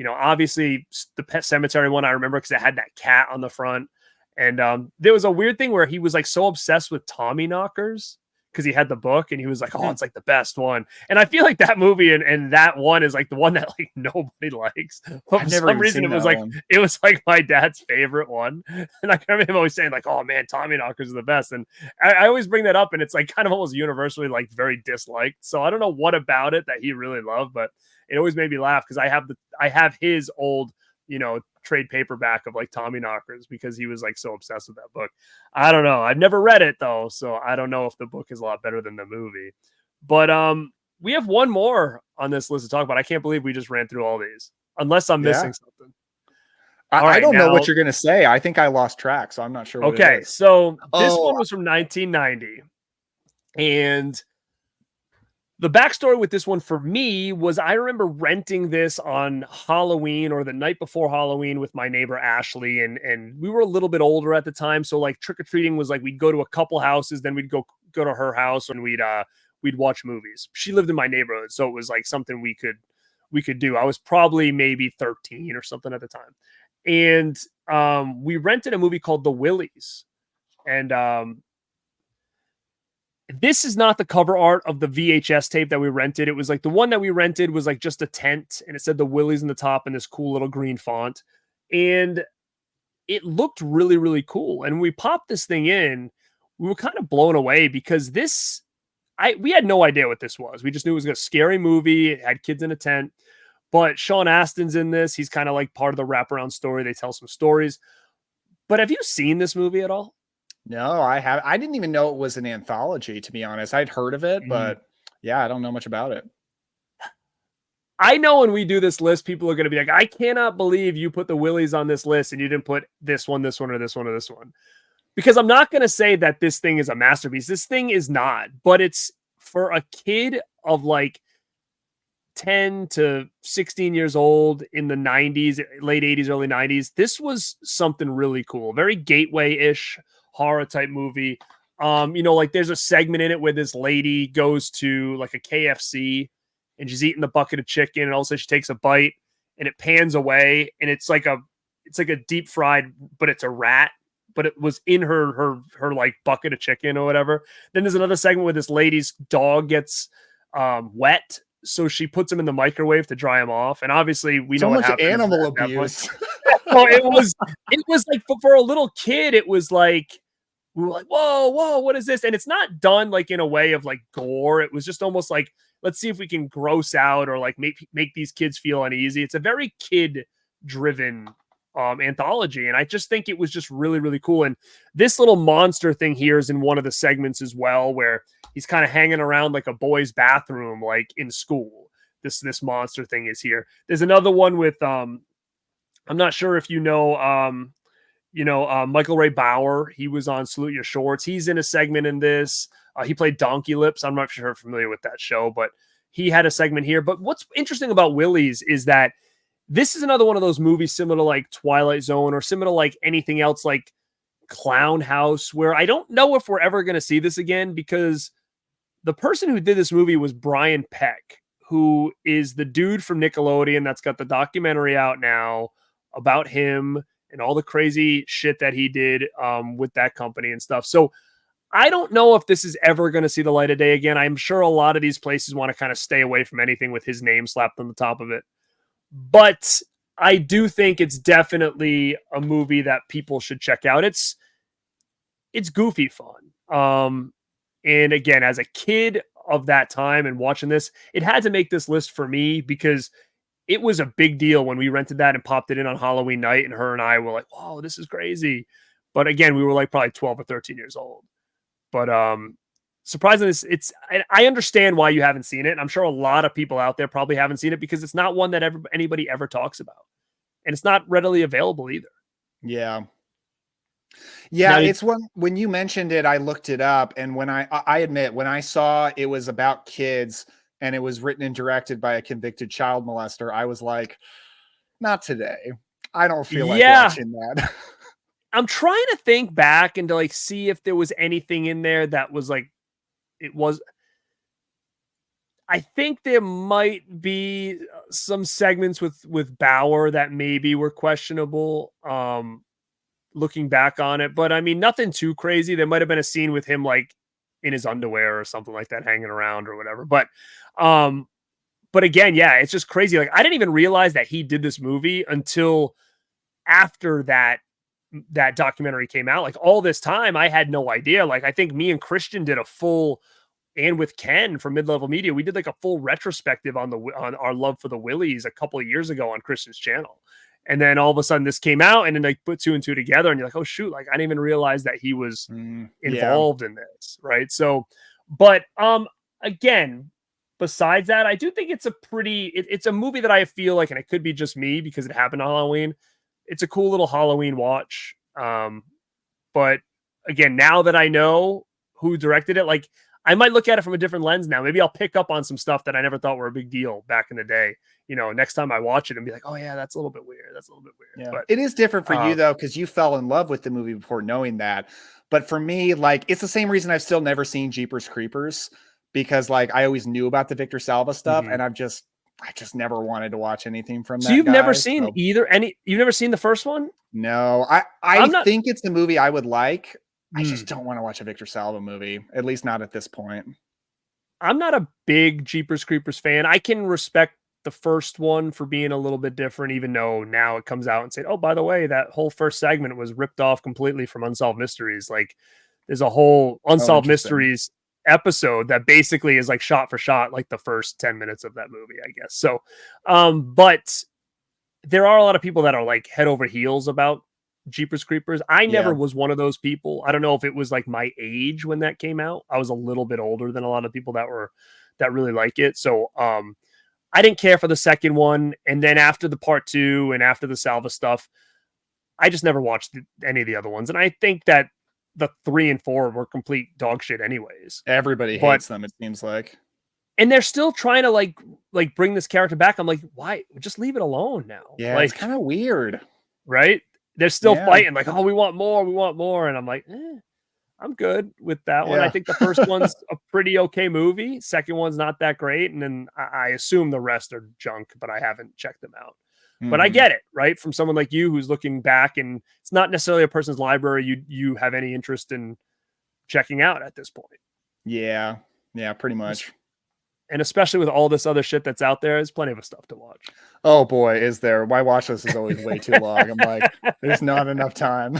S1: obviously the Pet Sematary one I remember because it had that cat on the front. And there was a weird thing where he was like so obsessed with Tommy Knockers because he had the book and he was like, oh, it's like the best one. And I feel like that movie and that one is like the one that like nobody likes. But for some reason it was like my dad's favorite one. And I remember him always saying like, oh man, Tommy Knockers is the best. And I always bring that up and it's like kind of almost universally like very disliked. So I don't know what about it that he really loved, but it always made me laugh because I have his old, trade paperback of like Tommy Knockers because he was like so obsessed with that book. I don't know. I've never read it though, so I don't know if the book is a lot better than the movie. But we have one more on this list to talk about. I can't believe we just ran through all these, unless I'm missing something.
S2: I don't know what you're gonna say. I think I lost track, so I'm not sure.
S1: Okay, so this one was from 1990, and the backstory with this one for me was I remember renting this on Halloween or the night before Halloween with my neighbor Ashley, and we were a little bit older at the time, so like trick or treating was like we'd go to a couple houses, then we'd go to her house, and we'd watch movies. She lived in my neighborhood, so it was like something we could do. I was probably maybe 13 or something at the time, and we rented a movie called The Willies, and this is not the cover art of the VHS tape that we rented. It was like the one that we rented was like just a tent and it said the Willies in the top in this cool little green font. And it looked really, really cool. And when we popped this thing in, we were kind of blown away because we had no idea what this was. We just knew it was a scary movie. It had kids in a tent. But Sean Astin's in this. He's kind of like part of the wraparound story. They tell some stories. But have you seen this movie at all?
S2: No, I have. I didn't even know it was an anthology, to be honest. I'd heard of it, but yeah, I don't know much about it.
S1: I know when we do this list, people are going to be like, I cannot believe you put the Willies on this list and you didn't put this one, this one, or this one, or this one. Because I'm not going to say that this thing is a masterpiece. This thing is not, but it's for a kid of like 10 to 16 years old in the 90s, late 80s, early 90s. This was something really cool. Very gateway-ish horror type movie. You know, like there's a segment in it where this lady goes to like a KFC and she's eating the bucket of chicken, and also she takes a bite and it pans away, and it's like a deep fried, but it's a rat, but it was in her like bucket of chicken or whatever. Then there's another segment where this lady's dog gets wet, so she puts him in the microwave to dry him off. And obviously we know what happened.
S2: Animal abuse.
S1: Well, it was like for a little kid, it was like, we were like, whoa, what is this? And it's not done like in a way of like gore. It was just almost like, let's see if we can gross out or like make these kids feel uneasy. It's a very kid driven anthology. And I just think it was just really, really cool. And this little monster thing here is in one of the segments as well, where he's kind of hanging around like a boy's bathroom, like in school. This monster thing is here. There's another one with, I'm not sure if you know, Michael Ray Bauer. He was on Salute Your Shorts. He's in a segment in this. He played Donkey Lips. I'm not sure if you're familiar with that show, but he had a segment here. But what's interesting about Willies is that this is another one of those movies similar to like Twilight Zone or similar to like anything else like Clown House, where I don't know if we're ever going to see this again, because the person who did this movie was Brian Peck, who is the dude from Nickelodeon that's got the documentary out now about him and all the crazy shit that he did with that company and stuff. So I don't know if this is ever going to see the light of day again. I'm sure a lot of these places want to kind of stay away from anything with his name slapped on the top of it. But I do think it's definitely a movie that people should check out. It's goofy fun. And again, as a kid of that time and watching this, it had to make this list for me because it was a big deal when we rented that and popped it in on Halloween night, and her and I were like, whoa, this is crazy. But again, we were like probably 12 or 13 years old. But surprisingly, I understand why you haven't seen it. I'm sure a lot of people out there probably haven't seen it because it's not one that anybody ever talks about. And it's not readily available either.
S2: Yeah. Yeah, it's one, when you mentioned it, I looked it up, and when I admit, when I saw it was about kids and it was written and directed by a convicted child molester, I was like, not today. I don't feel like watching that.
S1: I'm trying to think back and to like see if there was anything in there that was like, I think there might be some segments with Bauer that maybe were questionable. Looking back on it, but I mean, nothing too crazy. There might have been a scene with him like in his underwear or something like that, hanging around or whatever. But again, yeah, it's just crazy. Like I didn't even realize that he did this movie until after that documentary came out. Like all this time, I had no idea. Like I think me and Christian did a full, and with Ken from Mid-Level Media, we did like a full retrospective on our love for the Willies a couple of years ago on Christian's channel. And then all of a sudden this came out, and then like put two and two together, and you're like, oh shoot, like I didn't even realize that he was involved in this. Right. So, but again, besides that, I do think it's it's a movie that I feel like, and it could be just me because it happened on Halloween. It's a cool little Halloween watch. But again, now that I know who directed it, like I might look at it from a different lens now. Maybe I'll pick up on some stuff that I never thought were a big deal back in the day. You know, next time I watch it and be like, oh yeah, that's a little bit weird. That's a little bit weird.
S2: Yeah.
S1: But
S2: it is different for you though, because you fell in love with the movie before knowing that. But for me, like it's the same reason I've still never seen Jeepers Creepers, because like I always knew about the Victor Salva stuff, and I just never wanted to watch anything from that.
S1: So you've never seen you've never seen the first one?
S2: No, I think it's a movie I would like. I just don't want to watch a Victor Salva movie, at least not at this point.
S1: I'm not a big Jeepers Creepers fan. I can respect the first one for being a little bit different, even though now it comes out and said, oh, by the way, that whole first segment was ripped off completely from Unsolved Mysteries. Like there's a whole Unsolved Mysteries episode that basically is like shot for shot, like the first 10 minutes of that movie, I guess. So, but there are a lot of people that are like head over heels about Jeepers Creepers. I never was one of those people. I don't know if it was like my age when that came out. I was a little bit older than a lot of people that really like it. So, I didn't care for the second one. And then after the part 2 and after the Salva stuff, I just never watched any of the other ones. And I think that the 3 and 4 were complete dog shit anyways.
S2: Everybody hates them, it seems like.
S1: And they're still trying to like bring this character back. I'm like, why? Just leave it alone now.
S2: Yeah,
S1: like,
S2: it's kind of weird.
S1: Right? They're still fighting like, oh, we want more. And I'm like, I'm good with that one. I think the first one's a pretty okay movie. Second one's not that great. And then I assume the rest are junk, but I haven't checked them out. But I get it, right? From someone like you who's looking back, and it's not necessarily a person's library you have any interest in checking out at this point.
S2: Yeah, pretty much.
S1: And especially with all this other shit that's out there, there's plenty of stuff to watch.
S2: Oh boy, is there. My watch list is always way too long. I'm like, there's not enough time.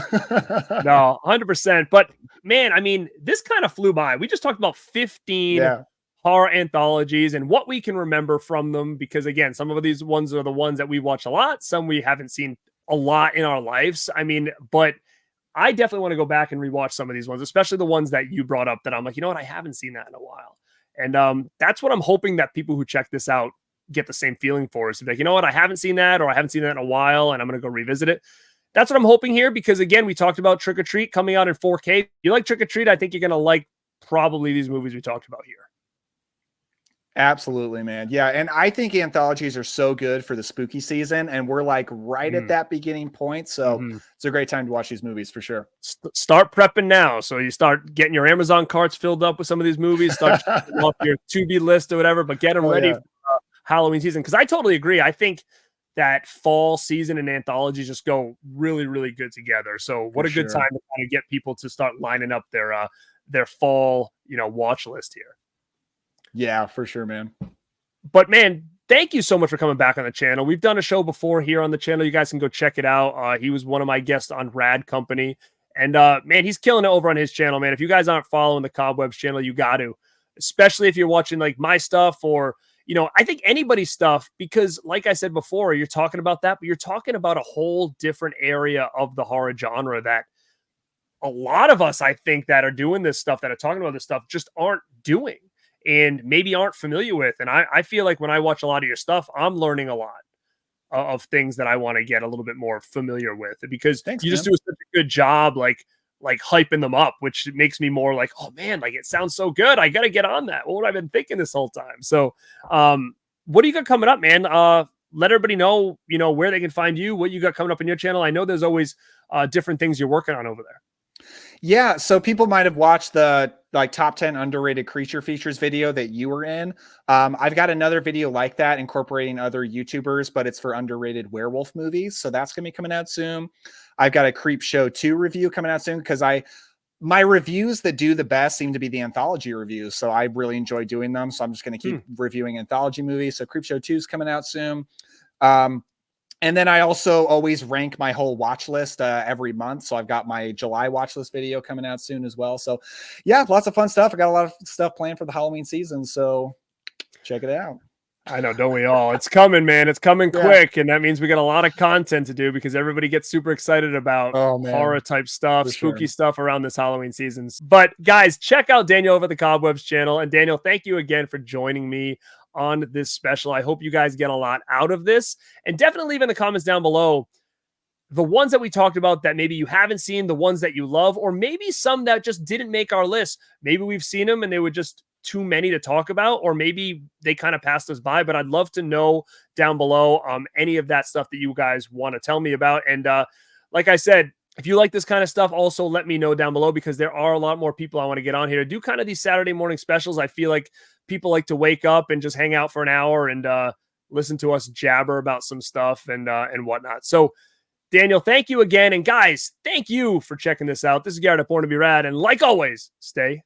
S1: No, 100%. But man, I mean, this kind of flew by. We just talked about 15 horror anthologies and what we can remember from them. Because again, some of these ones are the ones that we watch a lot. Some we haven't seen a lot in our lives. I mean, but I definitely want to go back and rewatch some of these ones, especially the ones that you brought up that I'm like, you know what? I haven't seen that in a while. And that's what I'm hoping that people who check this out get the same feeling for us. Like, you know what? I haven't seen that, or I haven't seen that in a while, and I'm going to go revisit it. That's what I'm hoping here, because again, we talked about Trick or Treat coming out in 4K. If you like Trick or Treat, I think you're going to like probably these movies we talked about here.
S2: Absolutely, man. Yeah. And I think anthologies are so good for the spooky season, and we're like right at that beginning point. So it's a great time to watch these movies for sure.
S1: Start prepping now. So you start getting your Amazon carts filled up with some of these movies, start off your to-be list or whatever, but get them ready for Halloween season. Because I totally agree. I think that fall season and anthologies just go really, really good together. So what a good time to kind of get people to start lining up their fall, watch list here.
S2: Yeah, for sure, man.
S1: But man, thank you so much for coming back on the channel. We've done a show before here on the channel. You guys can go check it out. He was one of my guests on Rad Company. And man, he's killing it over on his channel, man. If you guys aren't following the Cobwebs channel, you got to. Especially if you're watching like my stuff or, I think anybody's stuff. Because like I said before, you're talking about that, but you're talking about a whole different area of the horror genre that a lot of us, I think, that are doing this stuff, that are talking about this stuff, just aren't doing. And maybe aren't familiar with. And I feel like when I watch a lot of your stuff, I'm learning a lot of things that I want to get a little bit more familiar with, because you just do such a good job, like hyping them up, which makes me more like, oh man, like it sounds so good. I got to get on that. What have I been thinking this whole time? So what do you got coming up, man? Let everybody know, where they can find you, what you got coming up in your channel. I know there's always different things you're working on over there.
S2: Yeah, so people might have watched the top 10 underrated creature features video that you were in. I've got another video like that incorporating other YouTubers, but it's for underrated werewolf movies. So that's going to be coming out soon. I've got a Creepshow 2 review coming out soon, because my reviews that do the best seem to be the anthology reviews. So I really enjoy doing them. So I'm just going to keep reviewing anthology movies. So Creepshow 2 is coming out soon. And then I also always rank my whole watch list every month. So I've got my July watch list video coming out soon as well. So yeah, lots of fun stuff. I got a lot of stuff planned for the Halloween season. So check it out.
S1: I know, don't we all? It's coming, man. It's coming quick. And that means we got a lot of content to do, because everybody gets super excited about horror type stuff, spooky stuff around this Halloween season. But guys, check out Daniel over at the Cobwebs channel. And Daniel, thank you again for joining me on this special. I hope you guys get a lot out of this, and definitely leave in the comments down below the ones that we talked about that maybe you haven't seen, the ones that you love, or maybe some that just didn't make our list. Maybe we've seen them and they were just too many to talk about, or maybe they kind of passed us by. But I'd love to know down below any of that stuff that you guys want to tell me about. And like I said, if you like this kind of stuff, also let me know down below, because there are a lot more people I want to get on here to do kind of these Saturday morning specials. I feel like people like to wake up and just hang out for an hour and listen to us jabber about some stuff and whatnot. So Daniel, thank you again. And guys, thank you for checking this out. This is Garrett at Born to Be Rad. And like always, stay